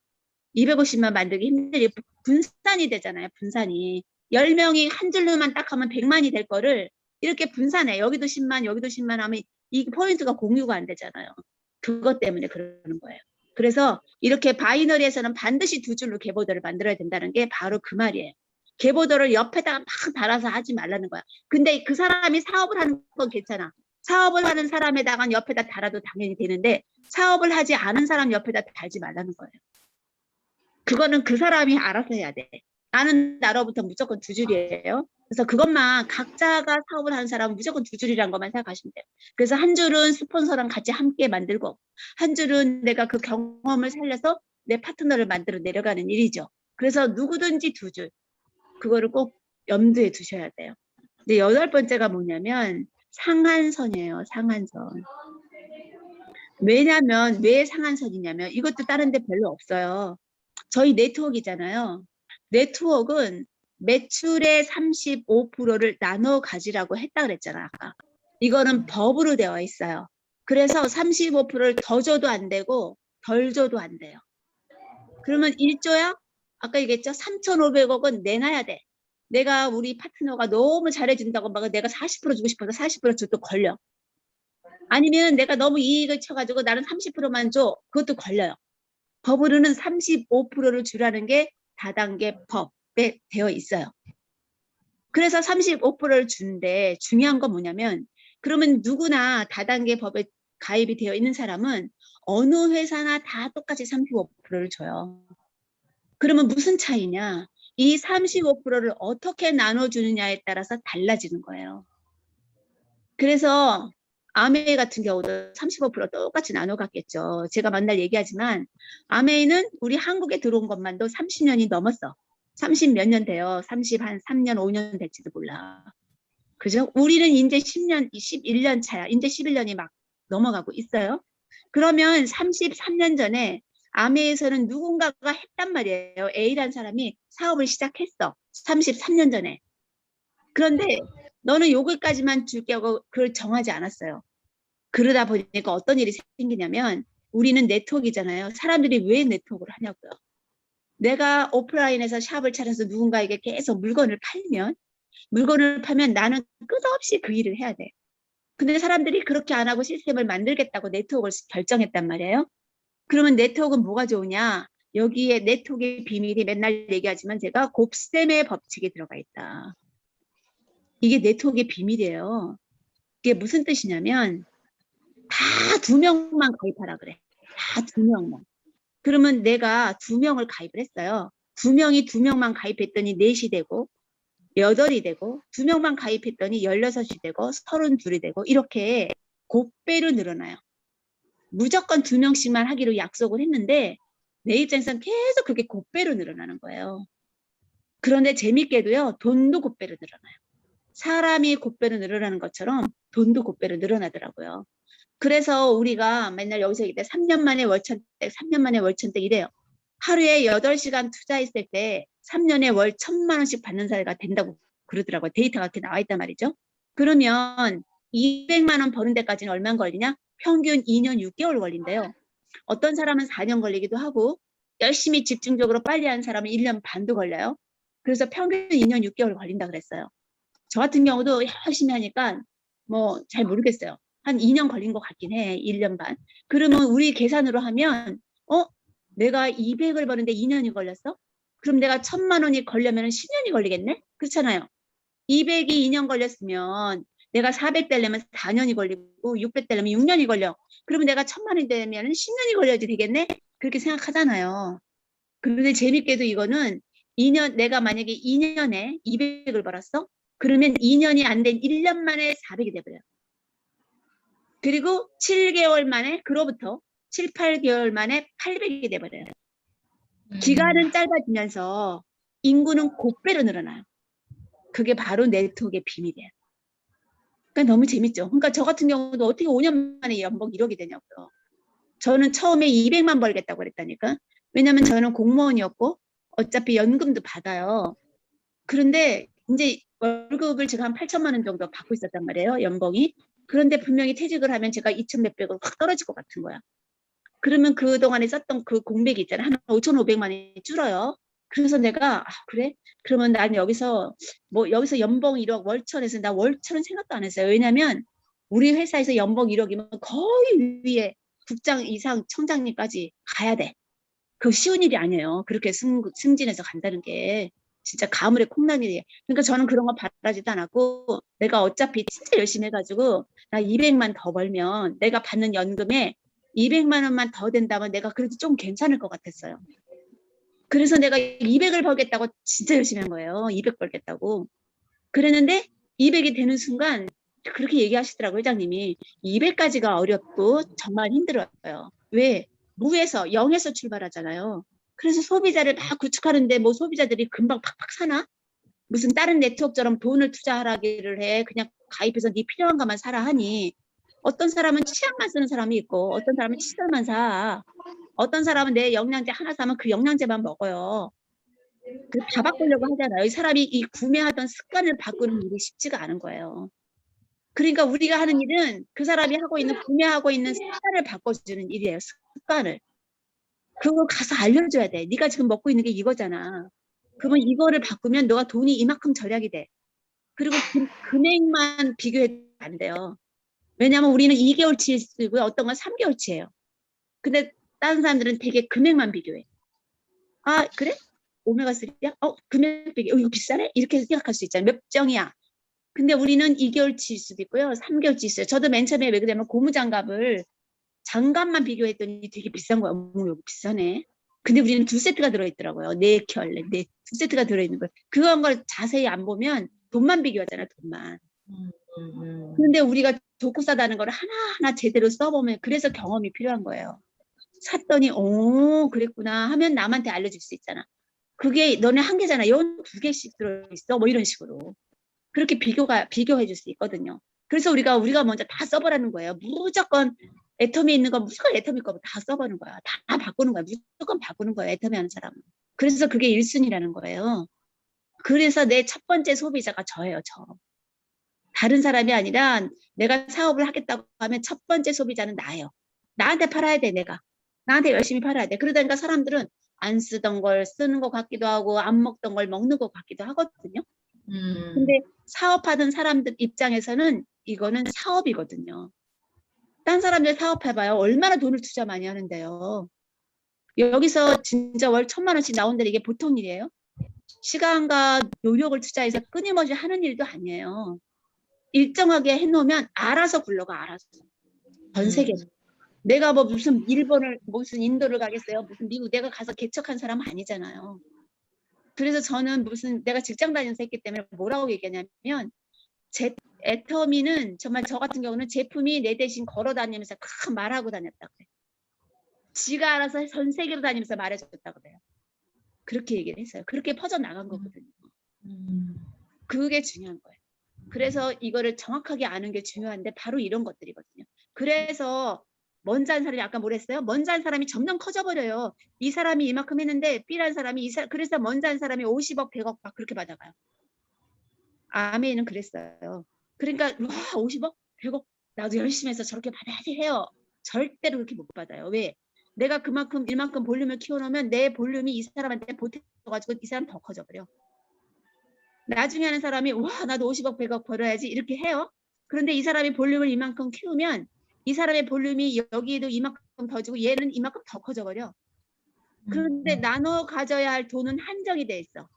250만 만들기 힘들게 분산이 되잖아요. 분산이. 10명이 한 줄로만 딱 하면 100만이 될 거를 이렇게 분산해. 여기도 10만, 여기도 10만 하면 이 포인트가 공유가 안 되잖아요. 그것 때문에 그러는 거예요. 그래서 이렇게 바이너리에서는 반드시 두 줄로 궤보도를 만들어야 된다는 게 바로 그 말이에요. 궤보도를 옆에다가 막 달아서 하지 말라는 거야. 근데 그 사람이 사업을 하는 건 괜찮아. 사업을 하는 사람에다가 옆에다 달아도 당연히 되는데 사업을 하지 않은 사람 옆에다 달지 말라는 거예요. 그거는 그 사람이 알아서 해야 돼. 나는 나로부터 무조건 두 줄이에요. 그래서 그것만 각자가 사업을 하는 사람은 무조건 두 줄이라는 것만 생각하시면 돼요. 그래서 한 줄은 스폰서랑 같이 함께 만들고 한 줄은 내가 그 경험을 살려서 내 파트너를 만들어 내려가는 일이죠. 그래서 누구든지 두 줄. 그거를 꼭 염두에 두셔야 돼요. 근데 8번째가 뭐냐면 상한선이에요. 상한선. 왜냐면 왜 상한선이냐면 이것도 다른 데 별로 없어요. 저희 네트워크이잖아요. 네트워크는 매출의 35%를 나눠 가지라고 했다 그랬잖아 아까. 이거는 법으로 되어 있어요. 그래서 35%를 더 줘도 안 되고 덜 줘도 안 돼요. 그러면 1조야? 아까 얘기했죠? 3,500억은 내놔야 돼. 내가 우리 파트너가 너무 잘해준다고 막 내가 40% 주고 싶어서 40% 줘도 걸려. 아니면 내가 너무 이익을 쳐가지고 나는 30%만 줘. 그것도 걸려요. 법으로는 35%를 주라는 게 다단계 법에 되어 있어요. 그래서 35%를 주는데 중요한 건 뭐냐면 그러면 누구나 다단계 법에 가입이 되어 있는 사람은 어느 회사나 다 똑같이 35%를 줘요. 그러면 무슨 차이냐? 이 35%를 어떻게 나눠주느냐에 따라서 달라지는 거예요. 그래서 아메이 같은 경우도 35% 똑같이 나눠 갔겠죠. 제가 맨날 얘기하지만 아메이는 우리 한국에 들어온 것만도 30년이 넘었어. 30 몇 년 돼요. 30 한 3년, 5년 될지도 몰라. 그죠? 우리는 이제 10년, 11년 차야. 이제 11년이 막 넘어가고 있어요. 그러면 33년 전에 아메에서는 누군가가 했단 말이에요. A라는 사람이 사업을 시작했어. 33년 전에. 그런데 너는 요거까지만 줄게 하고 그걸 정하지 않았어요. 그러다 보니까 어떤 일이 생기냐면 우리는 네트워크이잖아요. 사람들이 왜 네트워크를 하냐고요. 내가 오프라인에서 샵을 차려서 누군가에게 계속 물건을 팔면 물건을 파면 나는 끝없이 그 일을 해야 돼. 근데 사람들이 그렇게 안 하고 시스템을 만들겠다고 네트워크를 결정했단 말이에요. 그러면 네트워크는 뭐가 좋으냐? 여기에 네트워크의 비밀이 맨날 얘기하지만 제가 곱셈의 법칙이 들어가 있다. 이게 네트워크의 비밀이에요. 이게 무슨 뜻이냐면 다 2명만 가입하라 그래. 다 2명만. 그러면 내가 2명을 가입을 했어요. 2명이 2명만 가입했더니 4이 되고 8이 되고 2명만 가입했더니 16이 되고 32이 되고 이렇게 곱배로 늘어나요. 무조건 2명씩만 하기로 약속을 했는데 내 입장에서는 계속 그게 곱배로 늘어나는 거예요. 그런데 재밌게도요. 돈도 곱배로 늘어나요. 사람이 곱배로 늘어나는 것처럼 돈도 곱배로 늘어나더라고요. 그래서 우리가 맨날 여기서 이때 3년 만에 월천댁, 3년 만에 월천댁 이래요. 하루에 8시간 투자했을 때 3년에 월 1,000만 원씩 받는 사례가 된다고 그러더라고요. 데이터가 이렇게 나와 있단 말이죠. 그러면 200만 원 버는 데까지는 얼마 걸리냐? 평균 2년 6개월 걸린대요. 어떤 사람은 4년 걸리기도 하고 열심히 집중적으로 빨리 하는 사람은 1년 반도 걸려요. 그래서 평균 2년 6개월 걸린다 그랬어요. 저 같은 경우도 열심히 하니까 뭐 잘 모르겠어요. 한 2년 걸린 것 같긴 해. 1년 반. 그러면 우리 계산으로 하면 내가 200을 버는데 2년이 걸렸어? 그럼 내가 1,000만 원이 걸려면 10년이 걸리겠네? 그렇잖아요. 200이 2년 걸렸으면 내가 400 되려면 4년이 걸리고 600 되려면 6년이 걸려. 그러면 내가 1,000만 원이 되면 10년이 걸려야지 되겠네? 그렇게 생각하잖아요. 그런데 재밌게도 이거는 2년, 내가 만약에 2년에 200을 벌었어? 그러면 2년이 안 된 1년 만에 400이 돼버려요. 그리고 7개월 만에, 그로부터 7, 8개월 만에 800이 돼버려요. 기간은 짧아지면서 인구는 곱배로 늘어나요. 그게 바로 네트워크의 비밀이에요. 그러니까 너무 재밌죠. 그러니까 저 같은 경우도 어떻게 5년 만에 연봉 1억이 되냐고요. 저는 처음에 200만 벌겠다고 그랬다니까. 왜냐면 저는 공무원이었고 어차피 연금도 받아요. 그런데 이제 월급을 제가 한 8천만 원 정도 받고 있었단 말이에요. 연봉이. 그런데 분명히 퇴직을 하면 제가 2천 몇백으로 확 떨어질 것 같은 거야. 그러면 그동안에 썼던 그 공백이 있잖아. 한 5,500만 원이 줄어요. 그래서 내가 그래? 그러면 난 여기서 여기서 연봉 1억 월천에서 나 월천은 생각도 안 했어요. 왜냐면 우리 회사에서 연봉 1억이면 거의 위에 국장 이상 청장님까지 가야 돼. 그거 쉬운 일이 아니에요. 그렇게 승진해서 간다는 게 진짜 가물에 콩나물이에요. 그러니까 저는 그런 거 바라지도 않았고 내가 어차피 진짜 열심히 해가지고 나 200만 더 벌면 내가 받는 연금에 200만 원만 더 된다면 내가 그래도 좀 괜찮을 것 같았어요. 그래서 내가 200을 벌겠다고 진짜 열심히 한 거예요. 200 벌겠다고. 그랬는데 200이 되는 순간 그렇게 얘기하시더라고요. 회장님이. 200까지가 어렵고 정말 힘들어요. 왜? 무에서 0에서 출발하잖아요. 그래서 소비자를 막 구축하는데 뭐 소비자들이 금방 팍팍 사나? 무슨 다른 네트워크처럼 돈을 투자하라기를 해. 그냥 가입해서 네 필요한 것만 사라 하니 어떤 사람은 치약만 쓰는 사람이 있고 어떤 사람은 칫솔만 사. 어떤 사람은 내 영양제 하나 사면 그 영양제만 먹어요. 다 바꾸려고 하잖아요. 이 사람이 이 구매하던 습관을 바꾸는 일이 쉽지가 않은 거예요. 그러니까 우리가 하는 일은 그 사람이 하고 있는 구매하고 있는 습관을 바꿔주는 일이에요. 습관을. 그걸 가서 알려줘야 돼. 네가 지금 먹고 있는 게 이거잖아. 그러면 이거를 바꾸면 너가 돈이 이만큼 절약이 돼. 그리고 금액만 비교해도 안 돼요. 왜냐하면 우리는 2개월치 쓰고요. 어떤 건 3개월치예요. 근데 다른 사람들은 되게 금액만 비교해. 아 그래? 오메가3야? 금액 비교. 이거 비싸네? 이렇게 생각할 수 있잖아요. 몇 정이야? 근데 우리는 2개월치일 수도 있고요. 3개월치 있어요. 저도 맨 처음에 왜 그러냐면 고무장갑을 장갑만 비교했더니 되게 비싼 거야. 어머, 여기 비싸네. 근데 우리는 2세트가 들어있더라고요. 4켤레, 2세트가 들어있는 거예요. 그런 걸 자세히 안 보면 돈만 비교하잖아요. 돈만. 그런데 우리가 좋고 싸다는 걸 하나하나 제대로 써보면 그래서 경험이 필요한 거예요. 샀더니 그랬구나 하면 남한테 알려줄 수 있잖아. 그게 너네 한 개잖아. 여기 2개씩 들어있어. 뭐 이런 식으로. 그렇게 비교해 줄 수 있거든요. 그래서 우리가 먼저 다 써보라는 거예요. 무조건 애터미 있는 거 무조건 애터미 거 다 써보는 거야. 다 바꾸는 거야. 무조건 바꾸는 거야. 애터미 하는 사람은. 그래서 그게 1순위라는 거예요. 그래서 내 첫 번째 소비자가 저예요. 저. 다른 사람이 아니라 내가 사업을 하겠다고 하면 첫 번째 소비자는 나예요. 나한테 팔아야 돼. 내가. 나한테 열심히 팔아야 돼. 그러다니까 사람들은 안 쓰던 걸 쓰는 것 같기도 하고 안 먹던 걸 먹는 것 같기도 하거든요. 근데 사업하던 사람들 입장에서는 이거는 사업이거든요. 딴 사람들 사업해봐요. 얼마나 돈을 투자 많이 하는데요. 여기서 진짜 월 1,000만 원씩 나온다는 이게 보통 일이에요? 시간과 노력을 투자해서 끊임없이 하는 일도 아니에요. 일정하게 해놓으면 알아서 굴러가, 알아서. 전 세계. 내가 뭐 무슨 일본을, 무슨 인도를 가겠어요? 무슨 미국 내가 가서 개척한 사람은 아니잖아요. 그래서 저는 무슨 내가 직장 다니면서 했기 때문에 뭐라고 얘기하냐면 제 애터미는 정말 저 같은 경우는 제품이 내 대신 걸어 다니면서 큰 말하고 다녔다 그래. 지가 알아서 전 세계로 다니면서 말해줬다 그래요. 그렇게 얘기를 했어요. 그렇게 퍼져 나간 거거든요. 그게 중요한 거예요. 그래서 이거를 정확하게 아는 게 중요한데 바로 이런 것들이거든요. 그래서 먼지 한 사람이 아까 뭐랬어요? 먼지 한 사람이 점점 커져버려요. 이 사람이 이만큼 했는데 B라는 사람이 그래서 먼지 한 사람이 50억, 100억 막 그렇게 받아가요. 아메이는 그랬어요. 그러니까 와 50억, 100억 나도 열심히 해서 저렇게 받아야지 해요. 절대로 그렇게 못 받아요. 왜? 내가 이만큼 볼륨을 키워놓으면 내 볼륨이 이 사람한테 보태가지고 이 사람 더 커져버려. 나중에 하는 사람이 와 나도 50억 100억 벌어야지 이렇게 해요. 그런데 이 사람이 볼륨을 이만큼 키우면 이 사람의 볼륨이 여기에도 이만큼 더 주고 얘는 이만큼 더 커져버려. 그런데 나눠 가져야 할 돈은 한정이 돼 있어.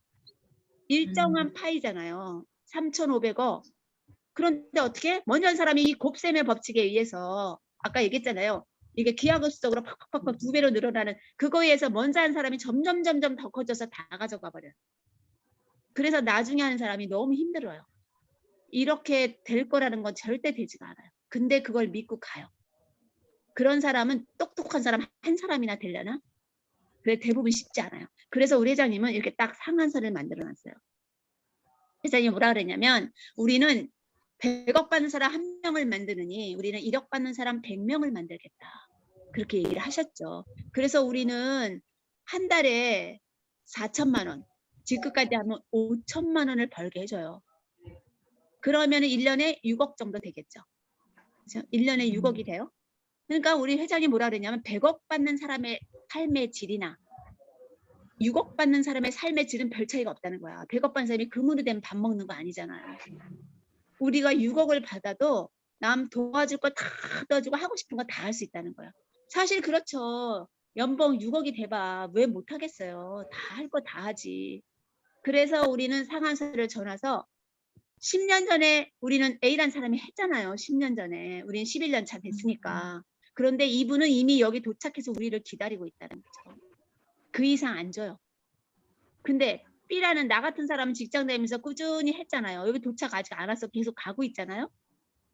일정한 파이잖아요. 3,500억. 그런데 어떻게? 먼저 한 사람이 이 곱셈의 법칙에 의해서 아까 얘기했잖아요. 이게 기하급수적으로 팍팍팍 2배로 늘어나는 그거에 의해서 먼저 한 사람이 점점 더 커져서 다 가져가 버려요. 그래서 나중에 하는 사람이 너무 힘들어요. 이렇게 될 거라는 건 절대 되지가 않아요. 근데 그걸 믿고 가요. 그런 사람은 똑똑한 사람 한 사람이나 되려나? 그래 대부분 쉽지 않아요. 그래서 우리 회장님은 이렇게 딱 상한선을 만들어 놨어요. 회장님이 뭐라 그랬냐면 우리는 100억 받는 사람 1명을 만드느니 우리는 1억 받는 사람 100명을 만들겠다. 그렇게 얘기를 하셨죠. 그래서 우리는 한 달에 4천만 원, 지금까지 하면 5천만 원을 벌게 해줘요. 그러면 1년에 6억 정도 되겠죠. 그렇죠? 1년에 6억이 돼요. 그러니까 우리 회장이 뭐라 그랬냐면 100억 받는 사람의 삶의 질이나 6억 받는 사람의 삶의 질은 별 차이가 없다는 거야. 100억 받는 사람이 금으로 된 밥 먹는 거 아니잖아요. 우리가 6억을 받아도 남 도와줄 거 다 도와주고 하고 싶은 거 다 할 수 있다는 거야. 사실 그렇죠. 연봉 6억이 돼봐. 왜 못하겠어요. 다 할 거 다 하지. 그래서 우리는 상한선을 전화서 10년 전에 우리는 A라는 사람이 했잖아요. 10년 전에. 우리는 11년 차 됐으니까. 그런데 이분은 이미 여기 도착해서 우리를 기다리고 있다는 거죠. 그 이상 안 줘요. 근데 B라는 나 같은 사람은 직장 다니면서 꾸준히 했잖아요. 여기 도착 아직 안 와서 계속 가고 있잖아요.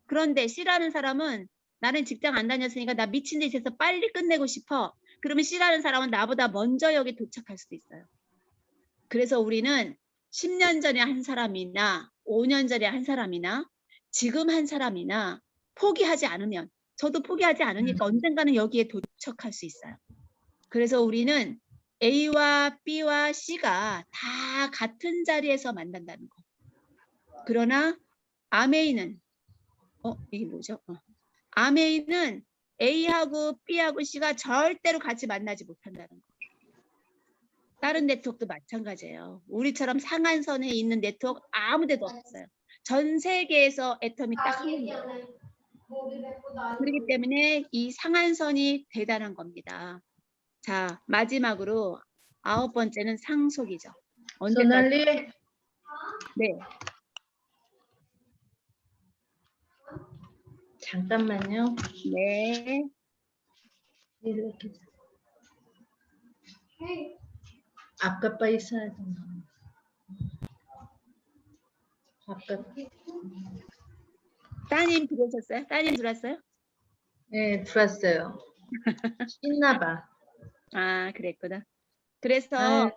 그런데 C라는 사람은 나는 직장 안 다녔으니까 나 미친 듯이 해서 빨리 끝내고 싶어. 그러면 C라는 사람은 나보다 먼저 여기 도착할 수도 있어요. 그래서 우리는 10년 전에 한 사람이나 5년 전에 한 사람이나 지금 한 사람이나 포기하지 않으면 저도 포기하지 않으니까 언젠가는 여기에 도착할 수 있어요. 그래서 우리는 A와 B와 C가 다 같은 자리에서 만난다는 거. 그러나 아메이는 이게 뭐죠? 아메이는 A하고 B하고 C가 절대로 같이 만나지 못한다는 거. 다른 네트워크도 마찬가지예요. 우리처럼 상한선에 있는 네트워크 아무 데도 없어요. 전 세계에서 애텀이 딱 한 군데예요. 그렇기 때문에 이 상한선이 대단한 겁니다. 자, 마지막으로 9번째는 상속이죠. 언제까지? 소날리 네. 잠깐만요. 네. 이렇게. 아까 있어야 된다. 아까. 따님 들어오셨어요? 따님 들어왔어요? 네, 들었어요. 신나봐. 아, 그랬구나. 그래서 아유.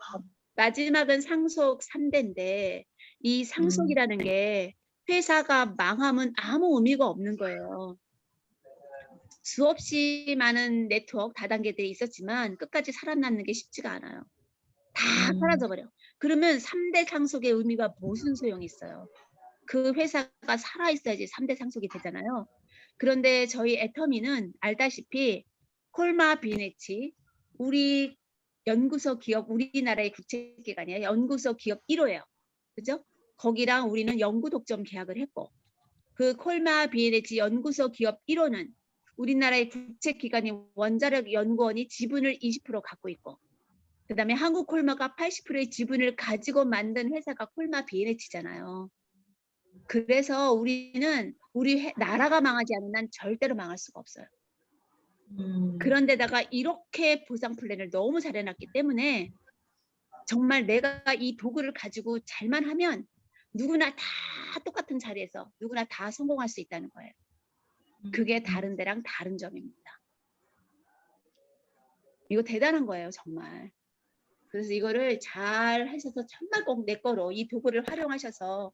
마지막은 상속 3대인데 이 상속이라는 게 회사가 망하면 아무 의미가 없는 거예요. 수없이 많은 네트워크 다단계들이 있었지만 끝까지 살아남는 게 쉽지가 않아요. 다 사라져버려. 그러면 3대 상속의 의미가 무슨 소용이 있어요? 그 회사가 살아있어야지 3대 상속이 되잖아요. 그런데 저희 애터미는 알다시피 콜마 비네치 우리 연구소 기업 우리나라의 국제기관이에요. 연구소 기업 1호예요. 그죠? 거기랑 우리는 연구 독점 계약을 했고 그 콜마 비에네치 연구소 기업 1호는 우리나라의 국책기관인 원자력 연구원이 지분을 20% 갖고 있고 그다음에 한국 콜마가 80%의 지분을 가지고 만든 회사가 콜마 비에네치잖아요. 그래서 우리는 우리 나라가 망하지 않는 한 절대로 망할 수가 없어요. 그런데다가 이렇게 보상 플랜을 너무 잘 해놨기 때문에 정말 내가 이 도구를 가지고 잘만 하면 누구나 다 똑같은 자리에서 누구나 다 성공할 수 있다는 거예요. 그게 다른 데랑 다른 점입니다. 이거 대단한 거예요, 정말. 그래서 이거를 잘 하셔서 정말 꼭 내 거로 이 도구를 활용하셔서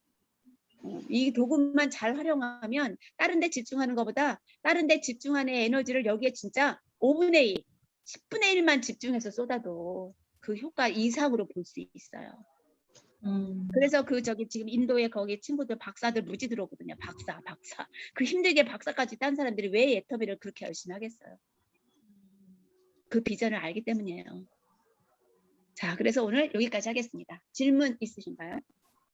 이 도구만 잘 활용하면 다른 데 집중하는 것보다 다른 데 집중하는 에너지를 여기에 진짜 5분의 1, 10분의 1만 집중해서 쏟아도 그 효과 이상으로 볼 수 있어요. 그래서 그 저기 지금 인도에 거기 친구들 박사들 무지 들어오거든요. 박사. 그 힘들게 박사까지 딴 사람들이 왜 애터미를 그렇게 열심히 하겠어요. 그 비전을 알기 때문이에요. 자, 그래서 오늘 여기까지 하겠습니다. 질문 있으신가요?